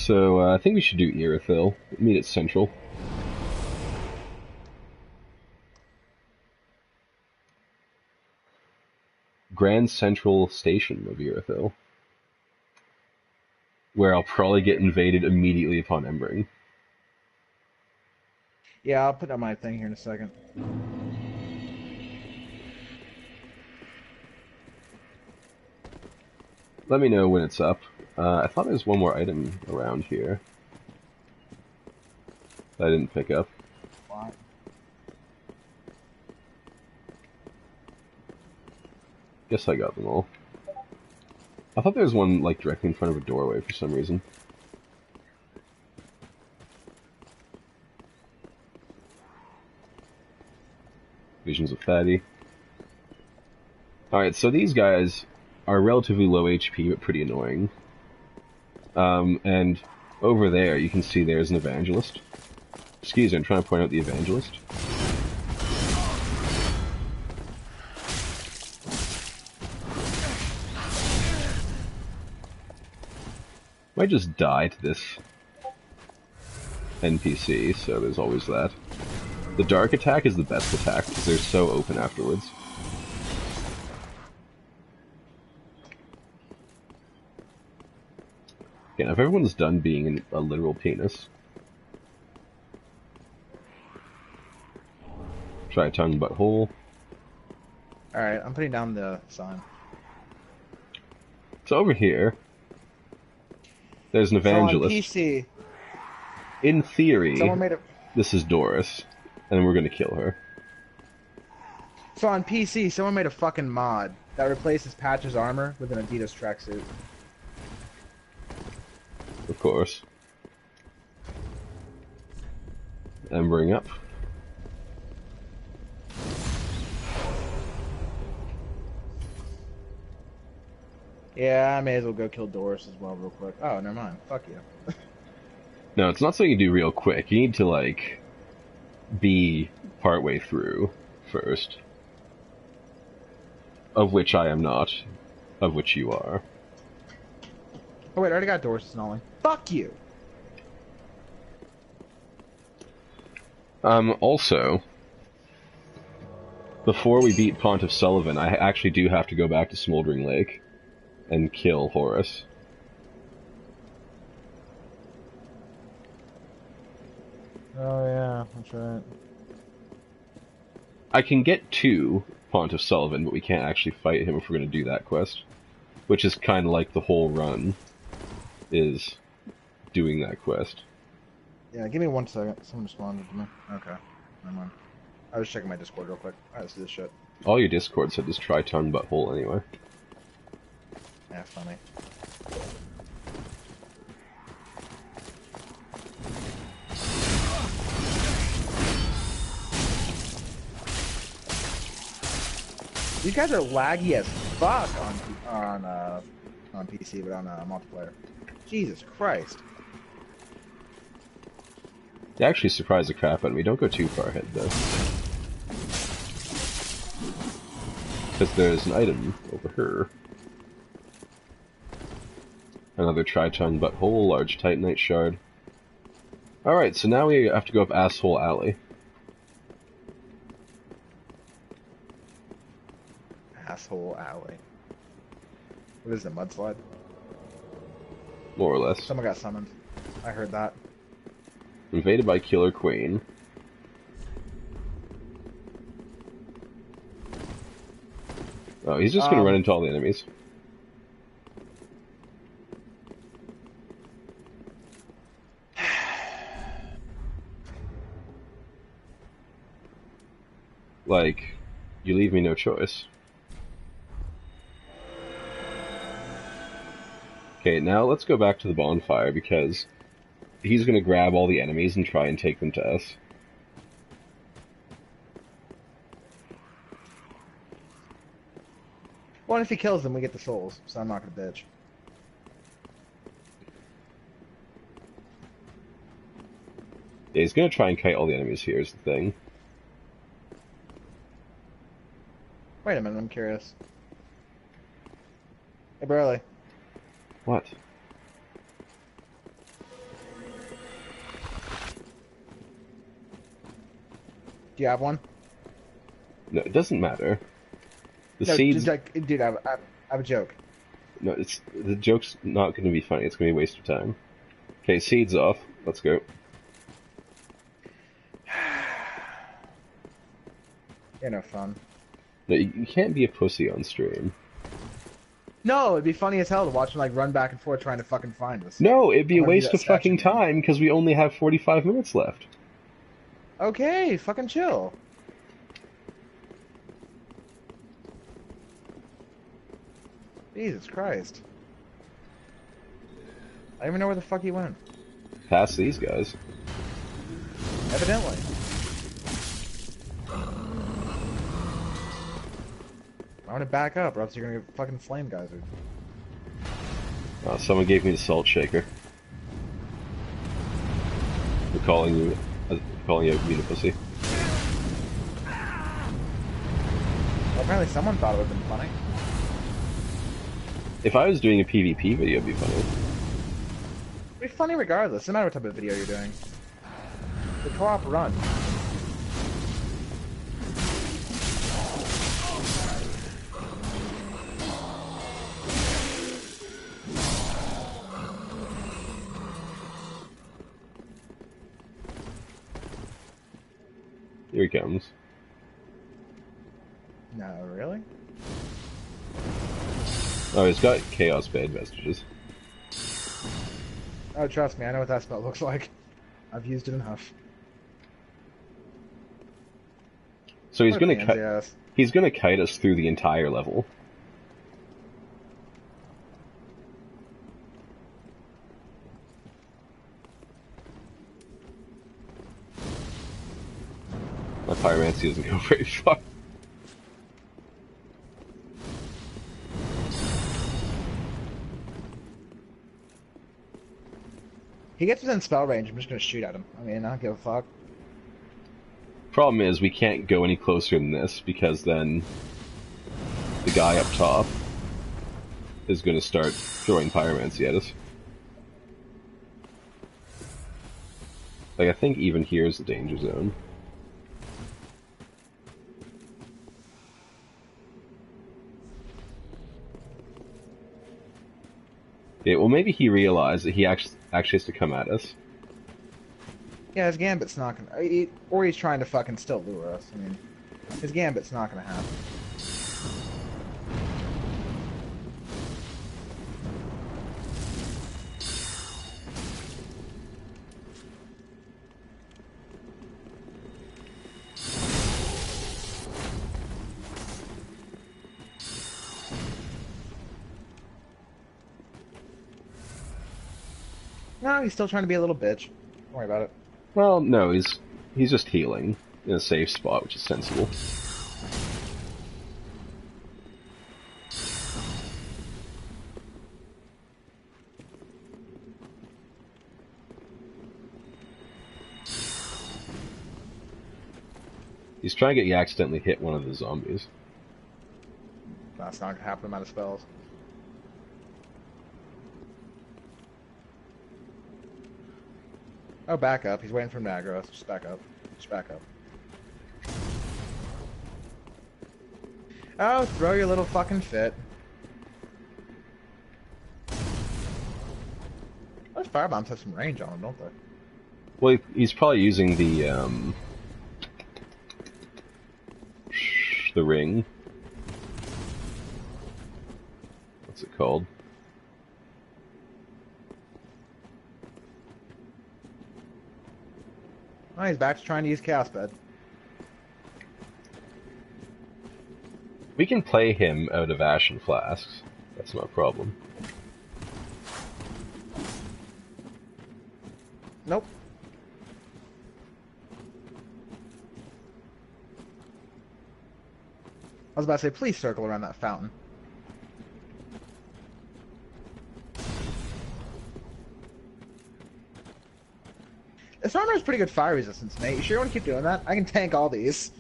So, I think we should do Irithyll. Meet at Central. Grand Central Station of Irithyll. Where I'll probably get invaded immediately upon embering. Yeah, I'll put on my thing here in a second. Let me know when it's up. I thought there was one more item around here that I didn't pick up. What? Guess I got them all. I thought there was one, like, directly in front of a doorway for some reason. Visions of Fatty. Alright, so these guys are relatively low HP, but pretty annoying. And over there, you can see there's an evangelist. Excuse me, I'm trying to point out the evangelist. Might just die to this NPC, so there's always that. The dark attack is the best attack, because they're so open afterwards. Okay, now if everyone's done being a literal penis, try tongue butthole. Alright, I'm putting down the sign. So over here, there's an evangelist. So on PC, in theory, someone made a... this is Doris, and we're gonna kill her. So on PC, someone made a fucking mod that replaces Patch's armor with an Adidas tracksuit. Of course. Embering up. Yeah, I may as well go kill Doris as well real quick. Oh, never mind. Fuck you. No, it's not something you do real quick. You need to, like, be partway through first. Of which I am not. Of which you are. Oh wait, I already got Doris snarling. Fuck you! Also, before we beat Pontiff Sullivan, I actually do have to go back to Smoldering Lake and kill Horus. Oh yeah, that's right. I can get to Pontiff Sullivan, but we can't actually fight him if we're going to do that quest. Which is kind of like the whole run, is doing that quest. Yeah, give me 1 second. Someone responded to me. Okay, never mind. I was checking my Discord real quick. Alright, let's do this shit. All your Discord said is try tongue butthole anyway. Yeah, funny. These guys are laggy as fuck on PC, but on multiplayer. Jesus Christ. They actually surprised the crap out of me. Don't go too far ahead, though. Because there's an item over here. Another Triton Butthole, large Titanite shard. Alright, so now we have to go up Asshole Alley. Asshole Alley. What is it, mudslide? More or less. Someone got summoned. I heard that. Invaded by Killer Queen. Oh, he's just gonna run into all the enemies. Like, you leave me no choice. Okay, now let's go back to the bonfire, because he's gonna grab all the enemies and try and take them to us. Well, if he kills them, we get the souls, so I'm not gonna bitch. Yeah, he's gonna try and kite all the enemies here, is the thing. Wait a minute, I'm curious. Hey, Burley. What? Do you have one? No, it doesn't matter. The No, seeds. dude, I have a joke. No, the joke's not going to be funny. It's going to be a waste of time. Okay, seeds off. Let's go. You're no fun. No, you can't be a pussy on stream. No, it'd be funny as hell to watch him like run back and forth trying to fucking find us. No, it'd be I'm a gonna do waste that of fucking statue. time because we only have 45 minutes left. Okay, fucking chill. Jesus Christ. I don't even know where the fuck he went. Past these guys. Evidently. I want to back up, or else you're gonna get fucking flame geyser. Someone gave me the salt shaker. We're calling you being a pussy. Well, apparently someone thought it would have been funny. If I was doing a PvP video, it'd be funny. It'd be funny regardless, no matter what type of video you're doing. The co-op run. Here he comes. No, really? Oh, he's got Chaos Bad Vestiges. Oh, trust me, I know what that spell looks like. I've used it enough. So he's What a gonna pansy ass. he's gonna kite us through the entire level. My pyromancy doesn't go very far. He gets within spell range, I'm just gonna shoot at him. I mean, I don't give a fuck. Problem is, we can't go any closer than this because then the guy up top is gonna start throwing pyromancy at us. Like, I think even here is the danger zone. Yeah, well, maybe he realized that he actually has to come at us. Yeah, his gambit's not gonna... or he's trying to fucking still lure us. I mean, his gambit's not gonna happen. No, he's still trying to be a little bitch. Don't worry about it. Well, no, he's just healing in a safe spot, which is sensible. He's trying to get you accidentally hit one of the zombies. That's not gonna happen. I'm out of spells. Oh, back up. He's waiting for him to aggro us. Just back up. Just back up. Oh, throw your little fucking fit. Those firebombs have some range on them, don't they? Well, he's probably using the ring. What's it called? Oh, he's back to trying to use Chaos Bed. We can play him out of Ashen Flasks. That's not a problem. Nope. I was about to say, please circle around that fountain. This armor has pretty good fire resistance, mate. You sure you want to keep doing that? I can tank all these.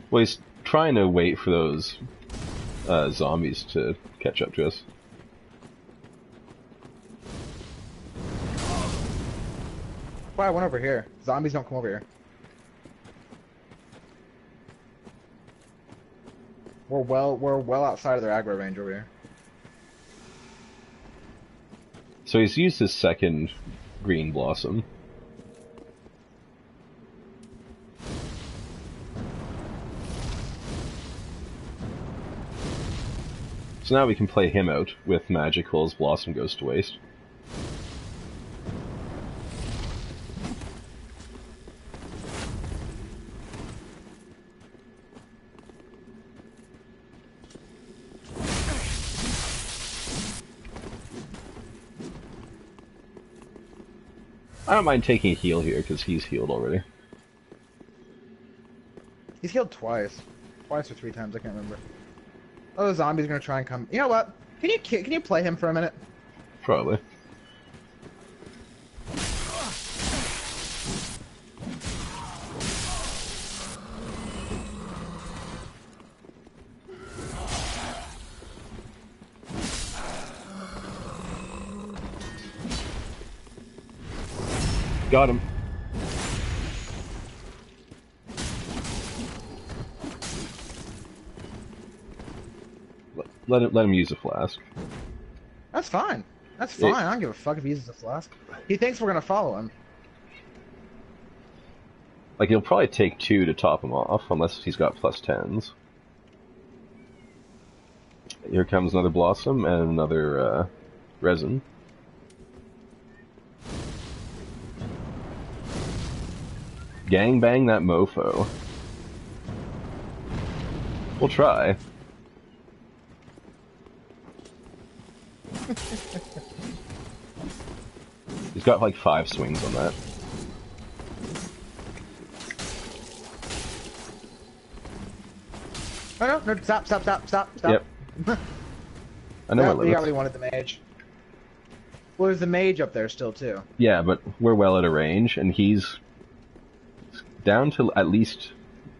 Well, he's trying to wait for those zombies to catch up to us. Why, I went over here. Zombies don't come over here. We're well outside of their aggro range over here. So he's used his second green blossom. So now we can play him out with magic while his blossom goes to waste. I don't mind taking a heal here, because he's healed already. He's healed twice. Twice or 3 times, I can't remember. Oh, the zombie's gonna try and come. You know what? Can you play him for a minute? Probably. Got him. Let him use a flask. That's fine. That's fine. I don't give a fuck if he uses a flask. He thinks we're gonna follow him. Like, he'll probably take 2 to top him off, unless he's got +10s. Here comes another blossom and another resin. Gangbang that mofo. We'll try. He's got like 5 swings on that. Oh no, stop. Yep. I know my limits. He already wanted the mage. Well, there's the mage up there still too. Yeah, but we're well out of range, and he's down to at least,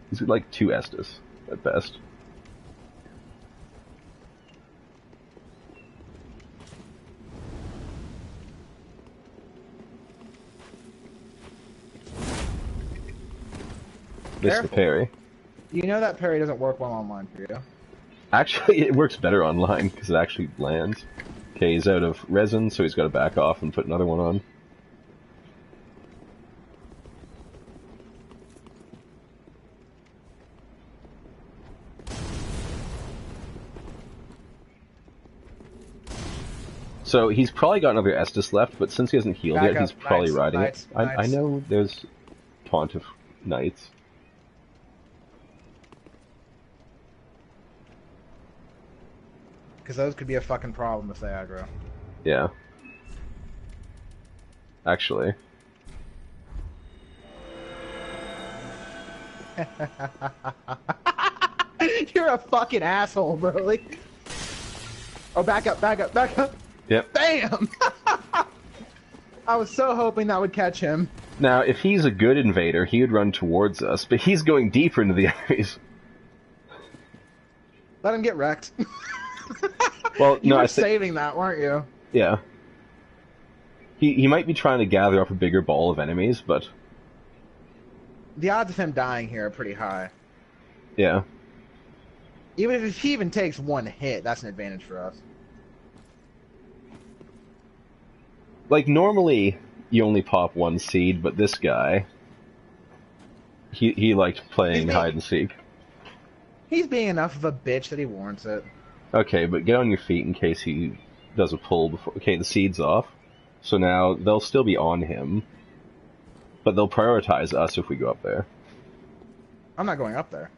he's like 2 Estus at best. Missed the parry. You know that parry doesn't work well online for you. Actually, it works better online, because it actually lands. Okay, he's out of resin, so he's got to back off and put another one on. So he's probably got another Estus left, but since he hasn't healed yet, he's probably riding it. I know there's taunt of knights. Because those could be a fucking problem if they aggro. Yeah. Actually. You're a fucking asshole, Broly. Oh, back up. Yep. Bam! I was so hoping that would catch him. Now, if he's a good invader, he would run towards us, but he's going deeper into the enemies. Let him get wrecked. Well, you no, were saving that, weren't you? Yeah. He might be trying to gather up a bigger ball of enemies, but... The odds of him dying here are pretty high. Yeah. Even if he even takes 1 hit, that's an advantage for us. Like, normally, you only pop 1 seed, but this guy... He liked playing hide-and-seek. He's being enough of a bitch that he warrants it. Okay, but get on your feet in case he does a pull before... Okay, the seed's off. So now, they'll still be on him. But they'll prioritize us if we go up there. I'm not going up there.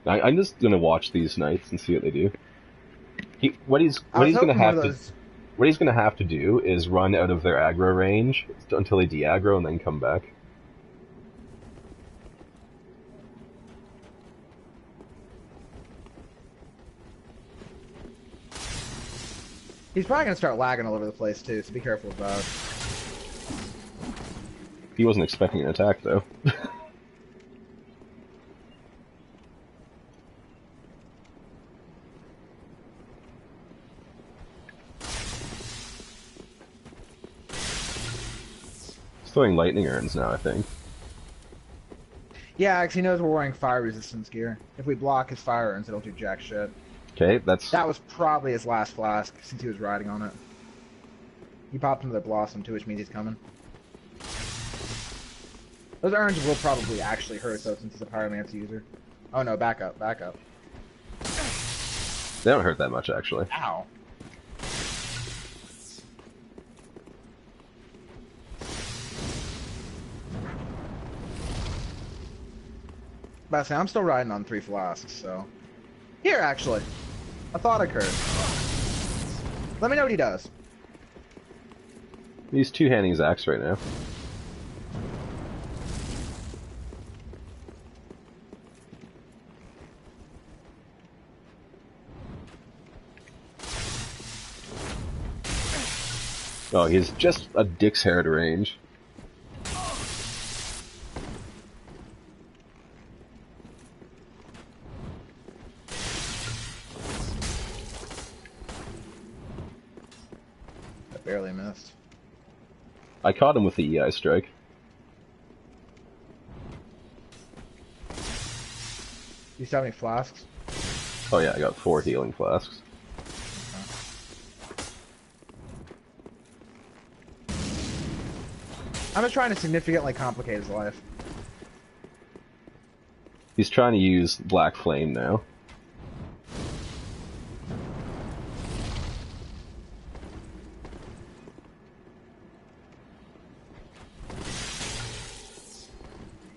I'm just gonna watch these knights and see what they do. What he's gonna have to do is run out of their aggro range until they de-aggro and then come back. He's probably gonna start lagging all over the place too, so be careful of that. He wasn't expecting an attack though. He's throwing lightning urns now, I think. Yeah, because he knows we're wearing fire resistance gear. If we block his fire urns, it'll do jack shit. Okay, that's... That was probably his last flask, since he was riding on it. He popped into the Blossom, too, which means he's coming. Those urns will probably actually hurt, though, since he's a Pyromancer user. Oh no, back up, back up. They don't hurt that much, actually. Ow. But I say, I'm still riding on 3 flasks, so... Here, actually. A thought occurred. Let me know what he does. He's two-handing his axe right now. Oh, he's just a dick's hair to range. I barely missed. I caught him with the EI strike. You still have any flasks? Oh yeah, I got 4 healing flasks. I'm just trying to significantly complicate his life. He's trying to use Black Flame now.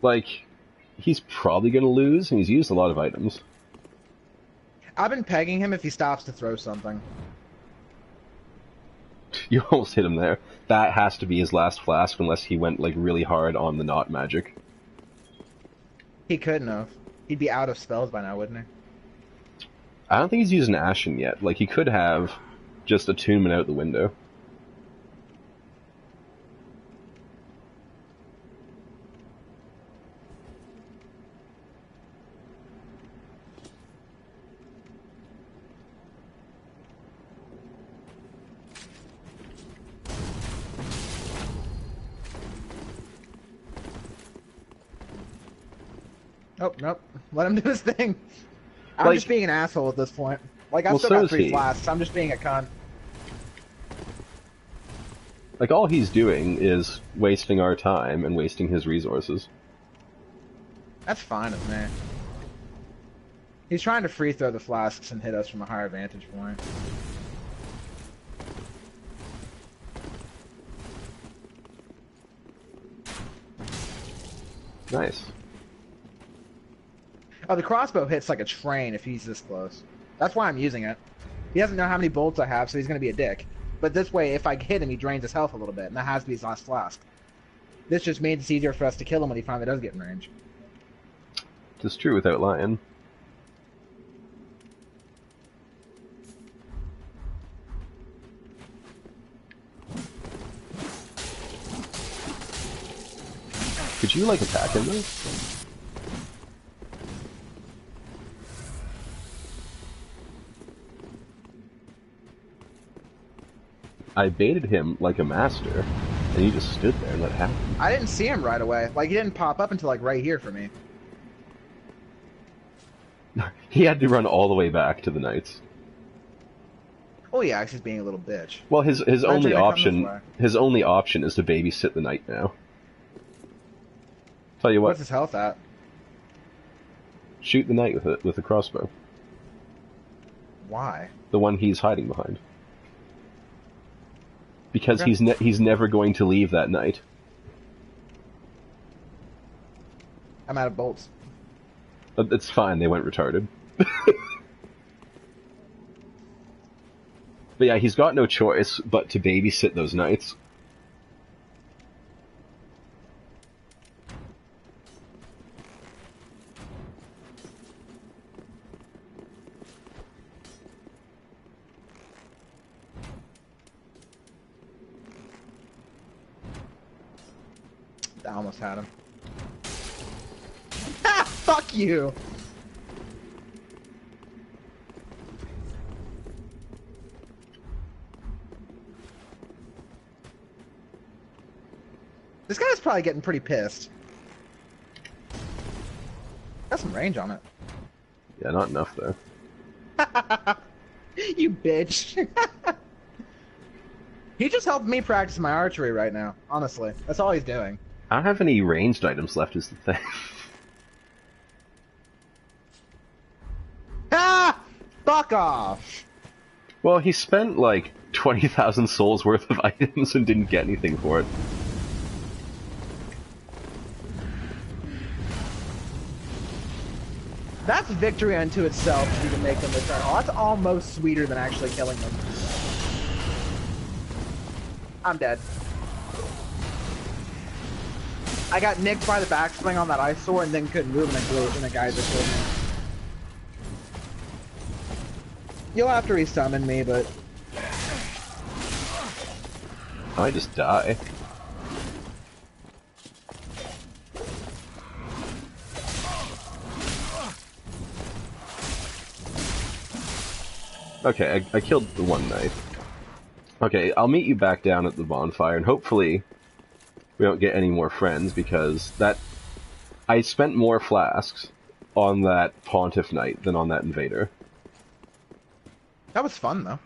Like, he's probably gonna lose, and he's used a lot of items. I've been pegging him if he stops to throw something. You almost hit him there. That has to be his last flask unless he went like really hard on the not magic. He couldn't have. He'd be out of spells by now, wouldn't he? I don't think he's using Ashen yet. Like, he could have just attunement out the window. Oh, nope. Let him do his thing. I'm just being an asshole at this point. Like, I've still got 3 flasks. I'm just being a cunt. Like, all he's doing is wasting our time and wasting his resources. That's fine with me. He's trying to free throw the flasks and hit us from a higher vantage point. Nice. Oh, the crossbow hits like a train if he's this close. That's why I'm using it. He doesn't know how many bolts I have, so he's going to be a dick. But this way, if I hit him, he drains his health a little bit, and that has to be his last flask. This just means it's easier for us to kill him when he finally does get in range. It's true without lying. Could you, like, attack him, though? I baited him like a master, and he just stood there and let it happen. I didn't see him right away. Like, he didn't pop up until, like, right here for me. He had to run all the way back to the knights. Oh yeah, he's being a little bitch. Well, his only option is to babysit the knight now. Tell you what. What's his health at? Shoot the knight with a crossbow. Why? The one he's hiding behind. Because he's never going to leave that knight. I'm out of bolts. It's fine, they went retarded. But yeah, he's got no choice but to babysit those knights. I almost had him. Ah, fuck you! This guy's probably getting pretty pissed. got some range on it. Yeah, not enough though. You bitch. He just helped me practice my archery right now, honestly. That's all he's doing. I don't have any ranged items left is the thing. Ah! Fuck off! Well, he spent like 20,000 souls worth of items and didn't get anything for it. That's victory unto itself if you can make them return. Oh, that's almost sweeter than actually killing them. I'm dead. I got nicked by the backswing on that ice sword and then couldn't move and I glitched and the guy just killed me. You'll have to resummon me, but... I just die. Okay, I killed the one knight. Okay, I'll meet you back down at the bonfire, and hopefully we don't get any more friends, because I spent more flasks on that Pontiff Knight than on that Invader. That was fun, though.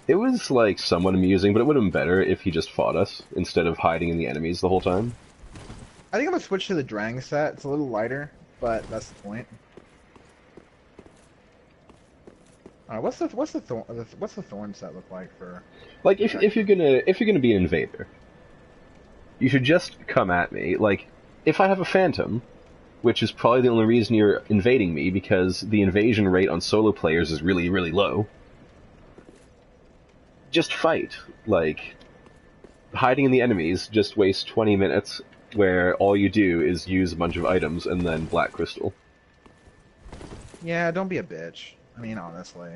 It was, like, somewhat amusing, but it would have been better if he just fought us, instead of hiding in the enemies the whole time. I think I'm gonna switch to the Drang set. It's a little lighter, but that's the point. Alright, what's the Thorn set look like for? Like, if you're gonna be an Invader, you should just come at me. Like, if I have a Phantom, which is probably the only reason you're invading me, because the invasion rate on solo players is really, really low. Just fight. Like, hiding in the enemies just wastes 20 minutes, where all you do is use a bunch of items and then Black Crystal. Yeah, don't be a bitch. I mean, honestly.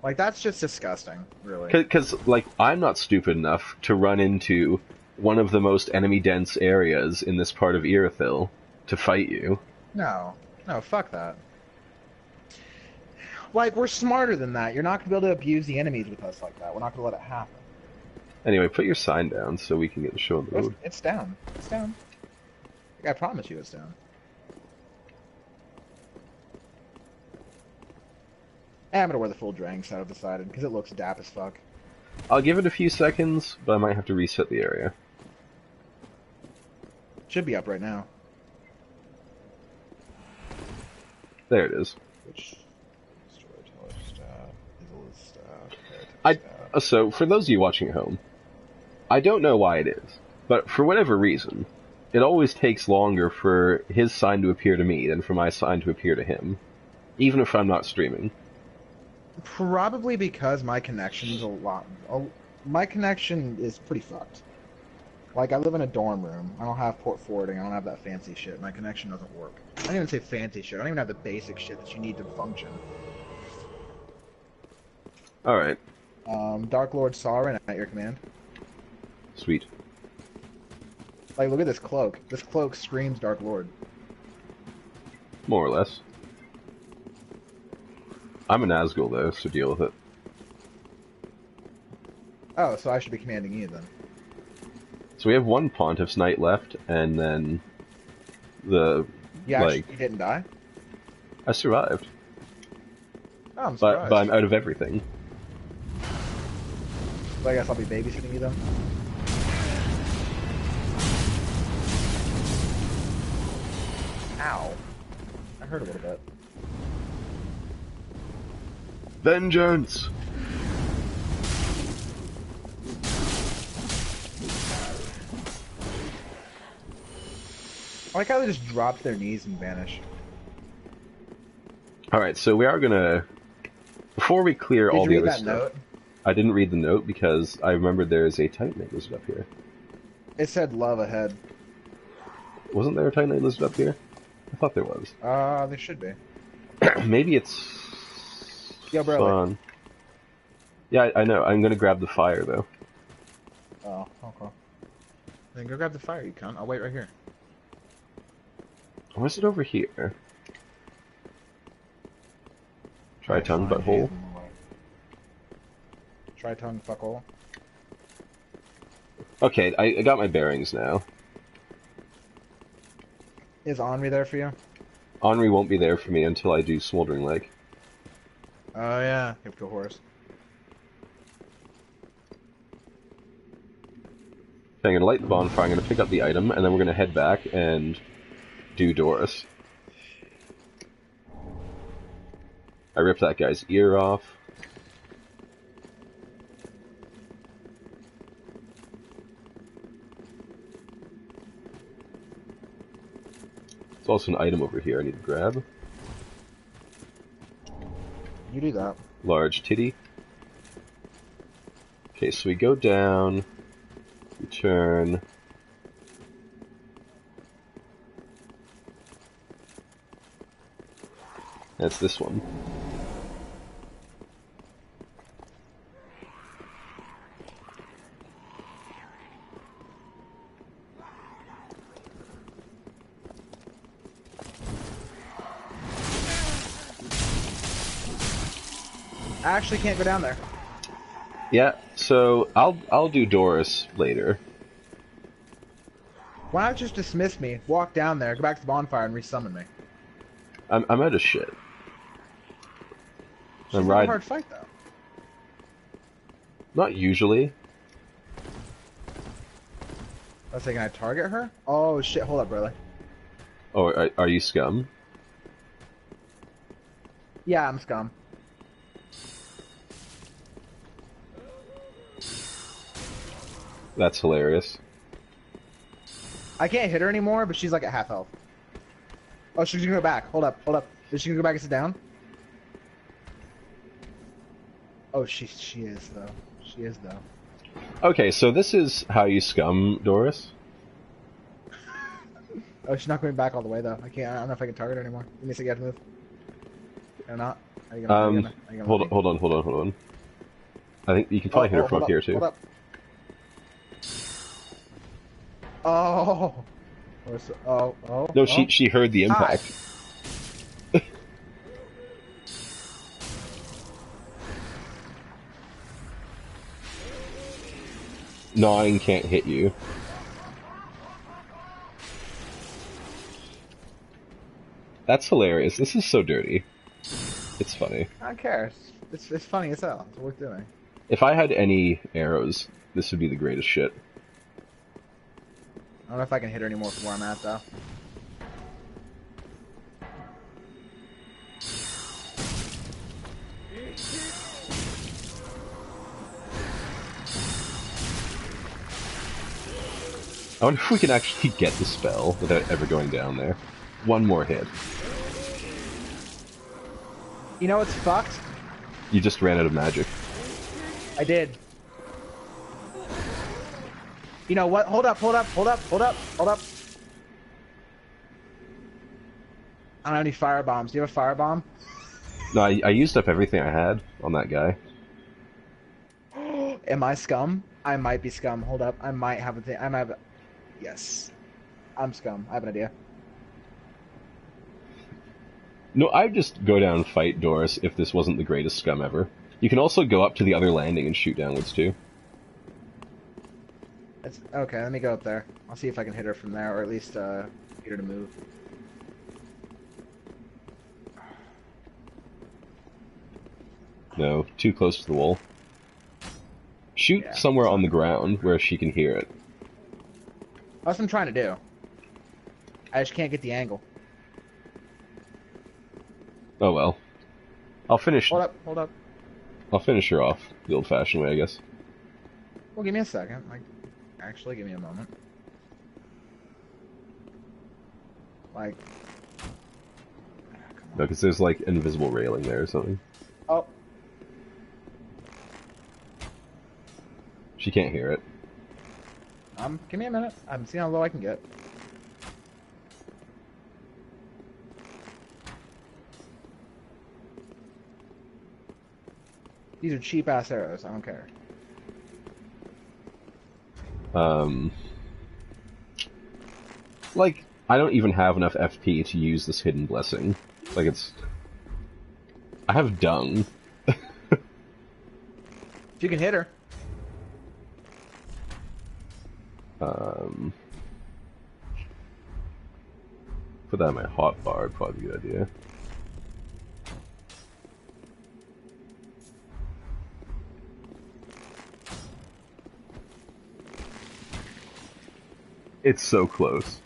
Like, that's just disgusting, really. Because, like, I'm not stupid enough to run into one of the most enemy-dense areas in this part of Irithyll to fight you. No, fuck that. Like, we're smarter than that. You're not gonna be able to abuse the enemies with us like that. We're not gonna let it happen. Anyway, put your sign down so we can get the show on the road. It's down. It's down. I promise you it's down. I'm gonna wear the full Drang set, I've decided, because it looks dap as fuck. I'll give it a few seconds, but I might have to reset the area. Should be up right now. There it is. Which storyteller staff, So, for those of you watching at home, I don't know why it is, but for whatever reason, it always takes longer for his sign to appear to me than for my sign to appear to him, even if I'm not streaming. Probably because my connection's my connection is pretty fucked. Like, I live in a dorm room. I don't have port forwarding. I don't have that fancy shit. My connection doesn't work. I don't even say fancy shit. I don't even have the basic shit that you need to function. Alright. Dark Lord Sauron at your command. Sweet. Like, look at this cloak. This cloak screams Dark Lord. More or less. I'm a Nazgul, though, so deal with it. Oh, so I should be commanding you, then. So we have one Pontiff's Knight left, and then the, Yeah, like... you didn't die? I survived. Oh, I'm surprised. But I'm out of everything. So I guess I'll be babysitting you, then? Ow. I hurt a little bit. Vengeance! I like how they just drop to their knees and vanish. Alright, so we are gonna... Before we clear all the other stuff... Note? I didn't read the note because I remembered there's a Titanite listed up here. It said love ahead. Wasn't there a Titanite listed up here? I thought there was. There should be. Maybe it's... Yo, bro. Fun. Yeah, I know. I'm gonna grab the fire, though. Oh, okay. Then go grab the fire, you cunt. I'll wait right here. Or is it over here? Try tongue, butthole. Try tongue, fuckhole. Okay, I got my bearings now. Is Henri there for you? Henri won't be there for me until I do Smoldering Lake. Oh yeah, you have to go horse. Okay, I'm gonna light the bonfire, I'm gonna pick up the item, and then we're gonna head back and do Doris. I ripped that guy's ear off. There's also an item over here I need to grab. You do that. Large titty. Okay, so we go down, we turn. That's this one. I actually can't go down there. Yeah, so I'll do Doris later. Why not just dismiss me, walk down there, go back to the bonfire, and resummon me? I'm out of shit. She's not a hard fight though. Not usually. I was thinking I target her? Oh shit, hold up, brother. Oh, are you scum? Yeah, I'm scum. That's hilarious. I can't hit her anymore, but she's like at half health. Oh, she's gonna go back. Hold up, hold up. Is she gonna go back and sit down? Oh, she is though. She is though. Okay, so this is how you scum, Doris. Oh, she's not going back all the way though. I can't. I don't know if I can target her anymore. Give me a second. You have to move. Or not? Are you gonna, hold on. I think you can probably hit her from up here too. Hold up. Oh. No, she heard the impact. Gnawing can't hit you. That's hilarious. This is so dirty. It's funny. I don't care. It's funny as hell. It's worth doing. If I had any arrows, this would be the greatest shit. I don't know if I can hit her anymore from where I'm at though. I wonder if we can actually get the spell without ever going down there. One more hit. You know what's fucked? You just ran out of magic. I did. You know what? Hold up. I don't have any fire bombs. Do you have a fire bomb? No, I used up everything I had on that guy. Am I scum? I might be scum. Hold up. I might have a thing. I might have a... Yes. I'm scum. I have an idea. No, I'd just go down and fight Doris if this wasn't the greatest scum ever. You can also go up to the other landing and shoot downwards too. Okay, let me go up there. I'll see if I can hit her from there, or at least get her to move. No, too close to the wall. Shoot somewhere on the ground where she can hear it. That's what I'm trying to do. I just can't get the angle. Oh well. I'll finish. Hold up. I'll finish her off the old-fashioned way, I guess. Well, give me a second. Actually, give me a moment. Like... No, because there's like invisible railing there or something. Oh. She can't hear it. Give me a minute. I'm seeing how low I can get. These are cheap-ass arrows. I don't care. Like, I don't even have enough FP to use this hidden blessing. Like, it's... I have dung. If you can hit her. Put that in my hotbar, probably a good idea. It's so close.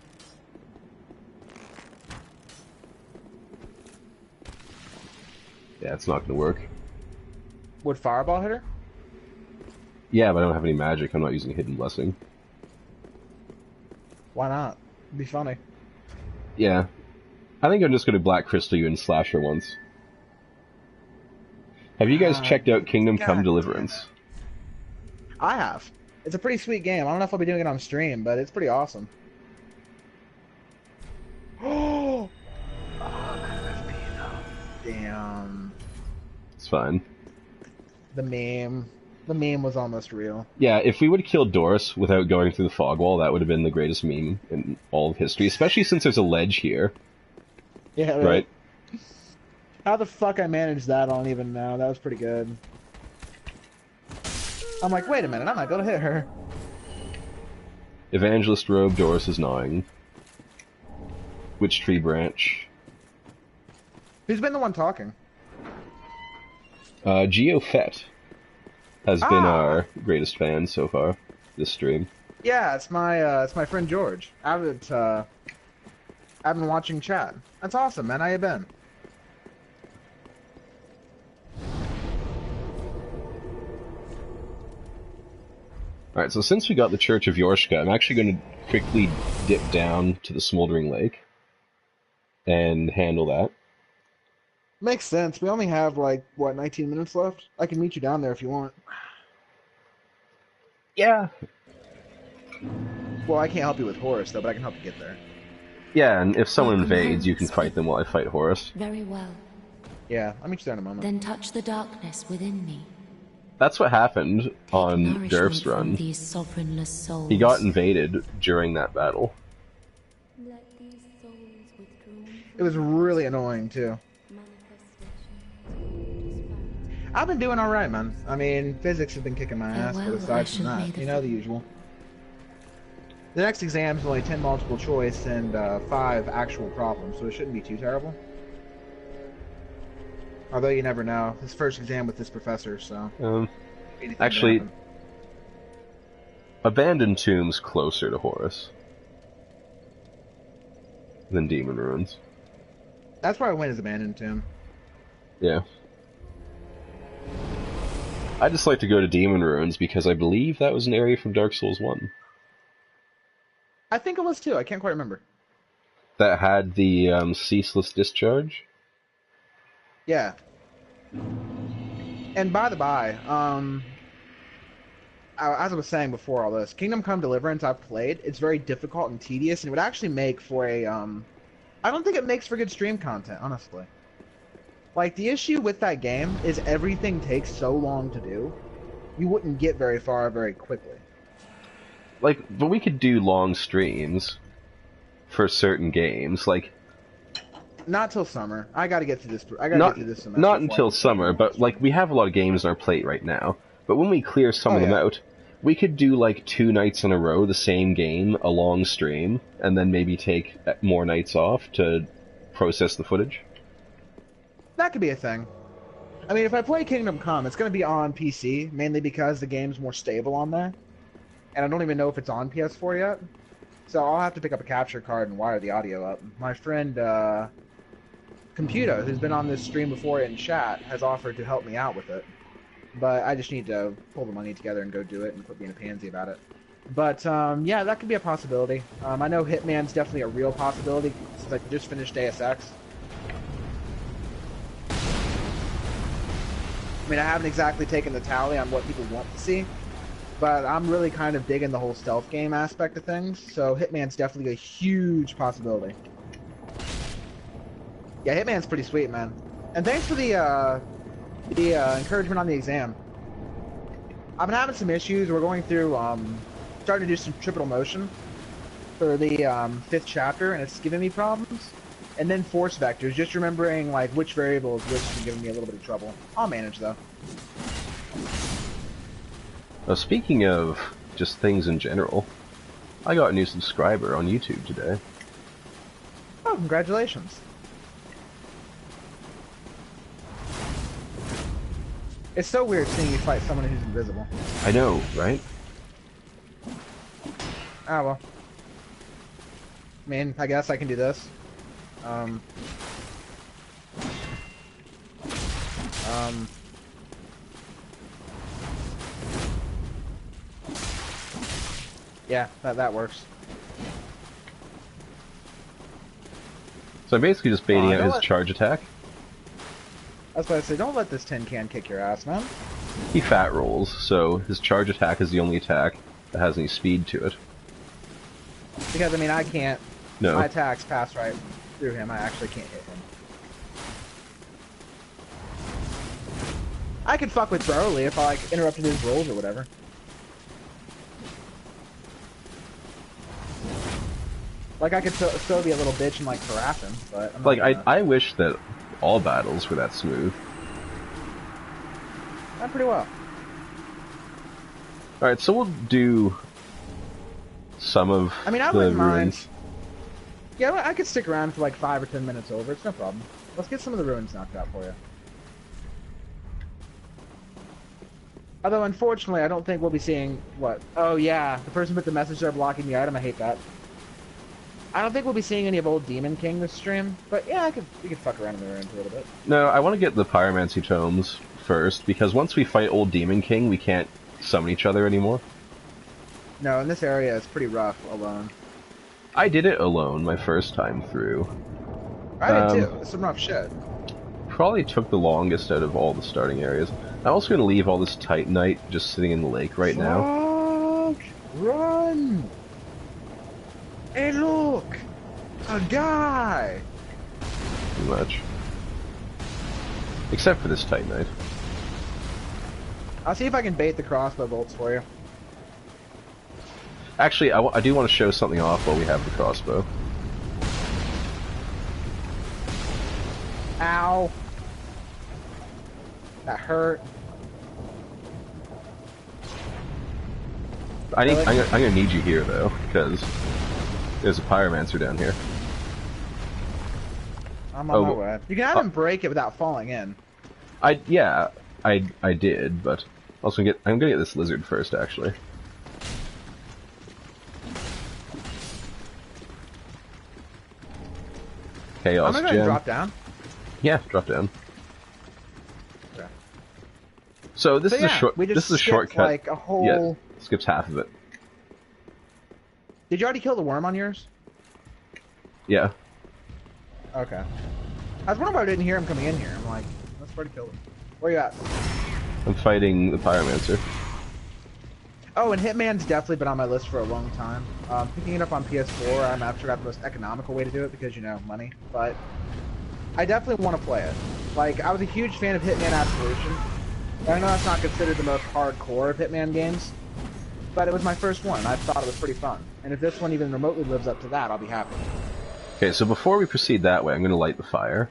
Yeah, it's not gonna work. Would Fireball hit her? Yeah, but I don't have any magic. I'm not using Hidden Blessing. Why not? It'd be funny. Yeah. I think I'm just gonna Black Crystal you and slash her once. Have you guys checked out Kingdom Come Deliverance? I have. It's a pretty sweet game. I don't know if I'll be doing it on stream, but it's pretty awesome. Oh! Damn. It's fine. The meme was almost real. Yeah, if we would have killed Doris without going through the fog wall, that would have been the greatest meme in all of history, especially since there's a ledge here. Yeah, right? How the fuck I managed that, I don't even know. That was pretty good. I'm like, wait a minute, I'm not gonna hit her. Evangelist Robe, Doris is gnawing. Witch Tree Branch. Who's been the one talking? Geo Fett has been our greatest fan so far this stream. Yeah, it's my friend George. I've been watching chat. That's awesome, man. How you been? Alright, so since we got the Church of Yorshka, I'm actually going to quickly dip down to the Smoldering Lake and handle that. Makes sense. We only have, like, what, 19 minutes left? I can meet you down there if you want. Yeah. Well, I can't help you with Horus, though, but I can help you get there. Yeah, and if someone invades, you can fight them while I fight Horus. Very well. Yeah, I'll meet you there in a moment. Then touch the darkness within me. That's what happened on Durf's run. These sovereignless souls. He got invaded during that battle. It was really annoying, too. I've been doing alright, man. I mean, physics have been kicking my ass, but aside from that, you know, the usual. The next exam is only 10 multiple choice and 5 actual problems, so it shouldn't be too terrible. Although you never know. This first exam with this professor, so... actually, Abandoned Tomb's closer to Horus than Demon Ruins. That's why I went as Abandoned Tomb. Yeah. I just like to go to Demon Ruins because I believe that was an area from Dark Souls 1. I think it was too, I can't quite remember. That had the ceaseless discharge? Yeah. And by the by, as I was saying before all this, Kingdom Come Deliverance I've played, it's very difficult and tedious, and it would actually make for a, I don't think it makes for good stream content, honestly. Like, the issue with that game is everything takes so long to do, you wouldn't get very far very quickly. Like, but we could do long streams for certain games, like... Not till summer. I gotta get through this. I gotta get through this semester. Not until summer, but like we have a lot of games on our plate right now. But when we clear some of them out, we could do like 2 nights in a row the same game, a long stream, and then maybe take more nights off to process the footage. That could be a thing. I mean, if I play Kingdom Come, it's gonna be on PC mainly because the game's more stable on there, and I don't even know if it's on PS4 yet. So I'll have to pick up a capture card and wire the audio up. My friend. Computer, who's been on this stream before in chat, has offered to help me out with it. But I just need to pull the money together and go do it and quit being a pansy about it. But, yeah, that could be a possibility. I know Hitman's definitely a real possibility, since I just finished Deus Ex. I mean, I haven't exactly taken the tally on what people want to see, but I'm really kind of digging the whole stealth game aspect of things, so Hitman's definitely a huge possibility. Yeah, Hitman's pretty sweet, man. And thanks for the encouragement on the exam. I've been having some issues. We're going through, starting to do some triple motion for the 5th chapter, and it's giving me problems. And then force vectors, just remembering, like, which variable is which is giving me a little bit of trouble. I'll manage, though. Well, speaking of just things in general, I got a new subscriber on YouTube today. Oh, congratulations. It's so weird seeing you fight someone who's invisible. I know, right? Ah, well. I mean, I guess I can do this. Yeah, that works. So I'm basically just baiting out his charge attack. That's what I say. Don't let this tin can kick your ass, man. He fat rolls, so his charge attack is the only attack that has any speed to it. Because, I mean, I can't... No. My attacks pass right through him. I actually can't hit him. I could fuck with Broly if I, like, interrupted his rolls or whatever. Like, I could still be a little bitch and, like, harass him, but... I'm not gonna... I wish that all battles were that smooth. Not pretty well. Alright, so we'll do some of I mean, I the wouldn't ruins. mind. Yeah, I could stick around for like 5 or 10 minutes over. It's no problem. Let's get some of the ruins knocked out for you. Although, unfortunately, I don't think we'll be seeing what... Oh, yeah. The person put the message there blocking the item. I hate that. I don't think we'll be seeing any of Old Demon King this stream. But, yeah, we could fuck around in the ruins a little bit. No, I want to get the Pyromancy Tomes first, because once we fight Old Demon King, we can't summon each other anymore. No, in this area, it's pretty rough alone. I did it alone my first time through. I did too. It's some rough shit. Probably took the longest out of all the starting areas. I'm also going to leave all this Titanite just sitting in the lake right now. Fuck! Run! Hey, look! A guy! Pretty much. Except for this Titanite. I'll see if I can bait the crossbow bolts for you. Actually, I do want to show something off while we have the crossbow. Ow! That hurt. I'm gonna need you here though, because there's a pyromancer down here. I'm on my way. You can have him break it without falling in. I did, but also I'm gonna get this lizard first, actually. Chaos I'm gonna gem. drop down. Yeah, drop down. Okay. So this is a short. This is a shortcut. Like a whole. Yeah, skips half of it. Did you already kill the worm on yours? Yeah. Okay. I was wondering why I didn't hear him coming in here. I'm like, let's try to kill him. Where you at? I'm fighting the pyromancer. Oh, and Hitman's definitely been on my list for a long time. Picking it up on PS4, I'm not sure about the most economical way to do it because, you know, money. But I definitely want to play it. Like, I was a huge fan of Hitman Absolution. I know that's not considered the most hardcore of Hitman games, but it was my first one. I thought it was pretty fun. And if this one even remotely lives up to that, I'll be happy. Okay, so before we proceed that way, I'm going to light the fire.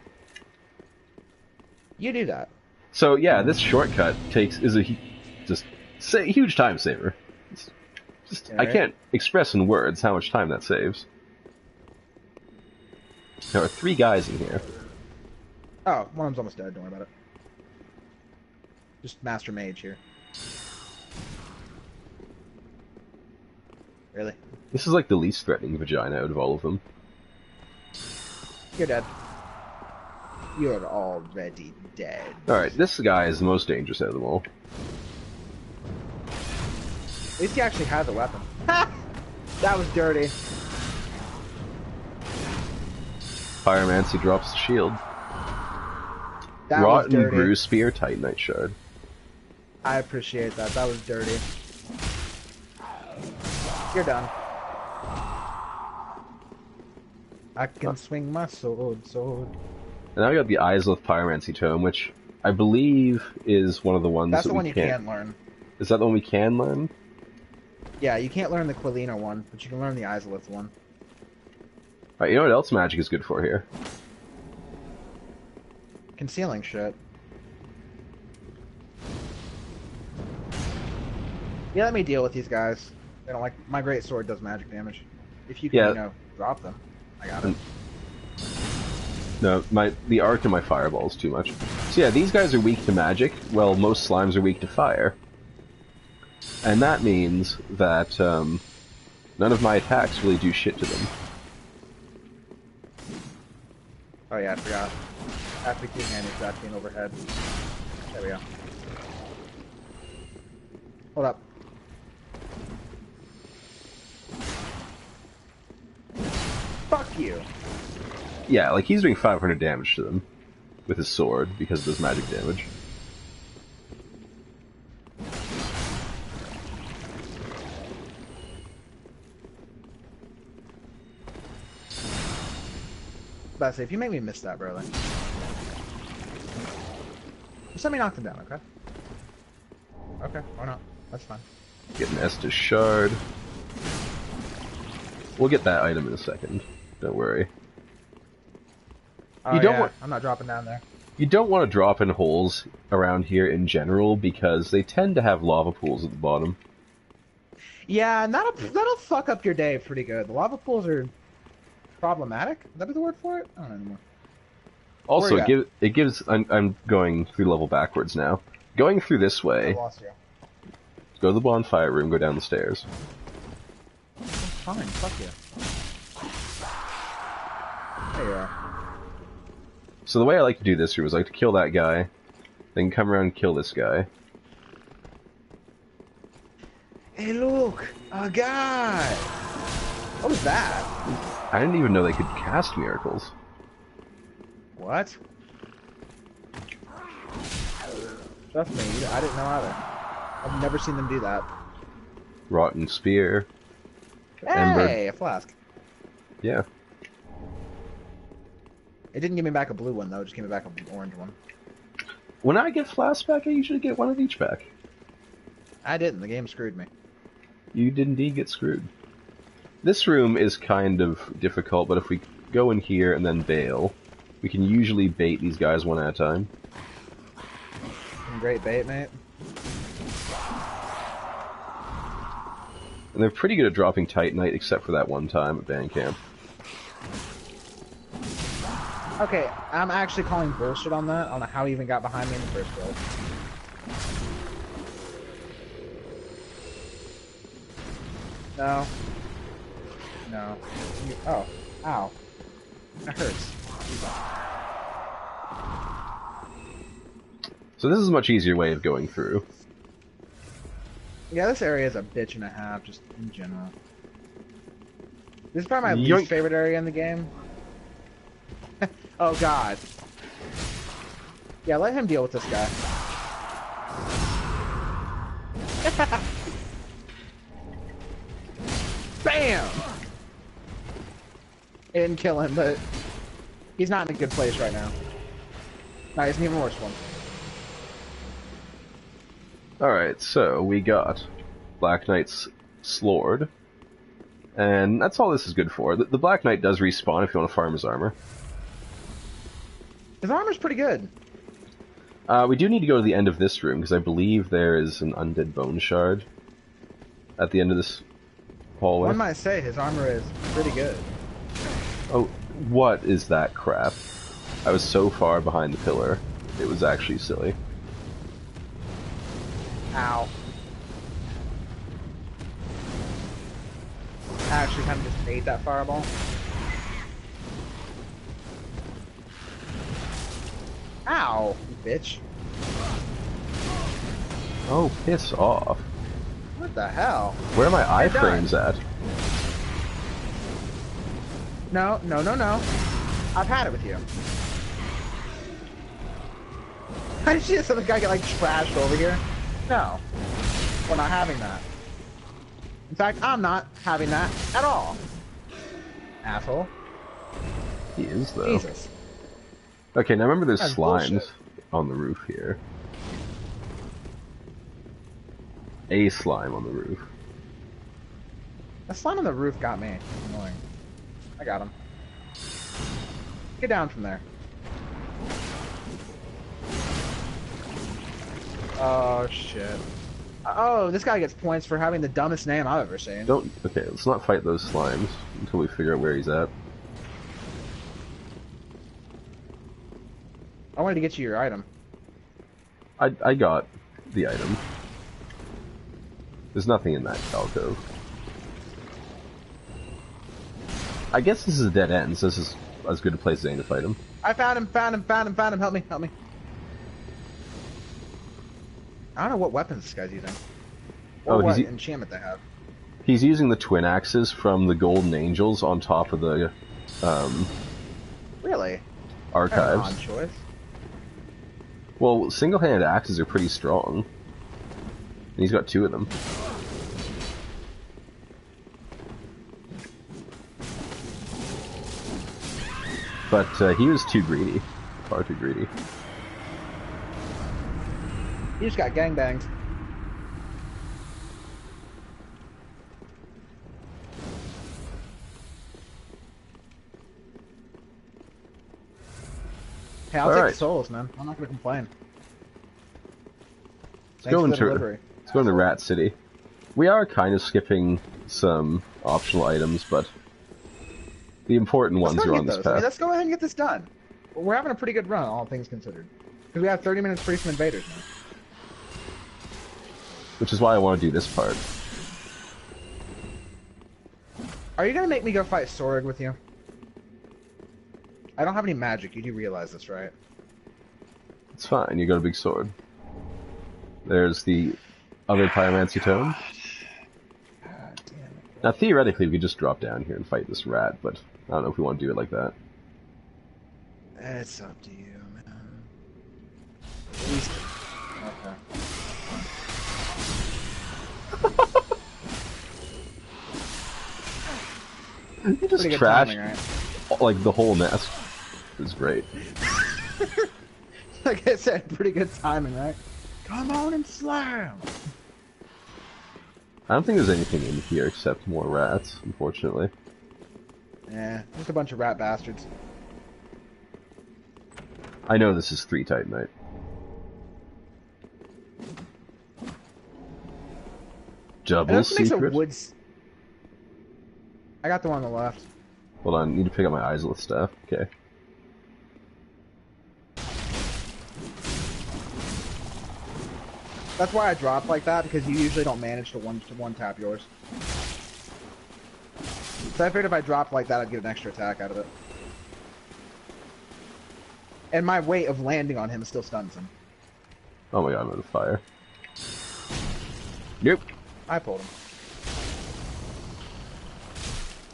You do that. So yeah, this shortcut is a huge time saver. I can't express in words how much time that saves. There are 3 guys in here. Oh, one of them's almost dead. Don't worry about it. Just Master Mage here. Really? This is like the least threatening vagina out of all of them. You're dead. You're already dead. Alright, this guy is the most dangerous out of them all. At least he actually has a weapon. That was dirty. Pyromancy drops the shield. That Rotten was dirty. Brew Spear, Titanite Shard. I appreciate that. That was dirty. You're done. I can swing my sword. And now we got the Isleth Pyromancy Tome, which I believe is one of the ones That's that the one we you can't... can learn. Is that the one we can learn? Yeah, you can't learn the Quilina one, but you can learn the Isleth one. Alright, you know what else magic is good for here? Concealing shit. Yeah, let me deal with these guys. They don't like... My great sword does magic damage. If you can, you know, drop them. I got it. No, the arc in my fireball is too much. So yeah, these guys are weak to magic, while most slimes are weak to fire. And that means that none of my attacks really do shit to them. Oh yeah, I forgot. After King and it's that being overhead. There we go. Hold up. Fuck you! Yeah, like he's doing 500 damage to them with his sword because of his magic damage. But I say, if you make me miss that, bro, then... Just let me knock them down, okay? Okay, why not? That's fine. Get an Estus Shard. We'll get that item in a second. Don't worry. Oh, you don't yeah, I'm not dropping down there. You don't want to drop in holes around here in general because they tend to have lava pools at the bottom. Yeah, and that'll fuck up your day pretty good. The lava pools are problematic. Would that be the word for it? I don't know anymore. Also, it gives. I'm going through level backwards now. Going through this way. I lost you. Go to the bonfire room. Go down the stairs. Fine, fuck you. There you are. So the way I like to do this room is I like to kill that guy, then come around and kill this guy. Hey, look! A guy! What was that? I didn't even know they could cast miracles. What? Trust me, I didn't know either. I've never seen them do that. Rotten spear. Hey, Ember. a flask. Yeah. It didn't give me back a blue one though, it just gave me back an orange one. When I get flasks back, I usually get one of each back. I didn't, the game screwed me. You did indeed get screwed. This room is kind of difficult, but if we go in here and then bail, we can usually bait these guys one at a time. Great bait, mate. And they're pretty good at dropping Titanite, except for that one time at band camp. Okay, I'm actually calling bullshit on that. I don't know how he even got behind me in the first place. No. No. Oh. Ow. That hurts. So this is a much easier way of going through. Yeah, this area is a bitch and a half, just in general. This is probably my least favorite area in the game. Oh god. Yeah, let him deal with this guy. Bam! It didn't kill him, but he's not in a good place right now. No, he's an even worse one. Alright, so we got Black Knight's Slord. And that's all this is good for. The Black Knight does respawn if you want to farm his armor. His armor's pretty good. We do need to go to the end of this room, because I believe there is an Undead Bone Shard at the end of this hallway. One might say his armor is pretty good. Oh, what is that crap? I was so far behind the pillar, it was actually silly. Ow. I actually kind of just ate that fireball. Ow, you bitch. Oh, piss off. What the hell? Where are my iframes at? No, no, no, no. I've had it with you. I just see some guy get like trashed over here. No. We're not having that. In fact, I'm not having that at all. Asshole. He is, though. Jesus. Okay, now remember there's That's slimes bullshit. on the roof here. A slime on the roof. The slime on the roof got me. Annoying. I got him. Get down from there. Oh shit. Oh, this guy gets points for having the dumbest name I've ever seen. Okay, let's not fight those slimes until we figure out where he's at. I wanted to get you your item. I got the item. There's nothing in that alcove. I guess this is a dead end, so this is as good a place as any to fight him. I found him, found him, found him, found him. Help me, help me. I don't know what weapons this guy's using. Or what enchantment they have. He's using the twin axes from the Golden Angels on top of the, Really? archives. That's an odd choice. Well, single-handed axes are pretty strong. And he's got 2 of them. But he was too greedy. Far too greedy. He just got gangbanged. Hey, I'll take the souls, man. I'm not gonna complain. Let's go into Rat City. We are kind of skipping some optional items, but the important ones are on this path. I mean, let's go ahead and get this done. We're having a pretty good run, all things considered. Because we have 30 minutes free from invaders now. Which is why I want to do this part. Are you gonna make me go fight Sorg with you? I don't have any magic, you do realize this, right? It's fine, you got a big sword. There's the other Pyromancy Tome. God damn it. Now, theoretically, we could just drop down here and fight this rat, but I don't know if we want to do it like that. It's up to you, man. At least... Okay. You just trashed, right? Like, the whole nest. It was great. Like I said, pretty good timing, right? Come on and slam! I don't think there's anything in here except more rats, unfortunately. Yeah, just a bunch of rat bastards. I know this is 3 Titanite. Double secret? I got the one on the left. Hold on, I need to pick up my Izalith staff. Okay. That's why I dropped like that, because you usually don't manage to one tap yours. So I figured if I dropped like that, I'd get an extra attack out of it. And my weight of landing on him still stuns him. Oh my god, I'm out of fire. Nope. I pulled him.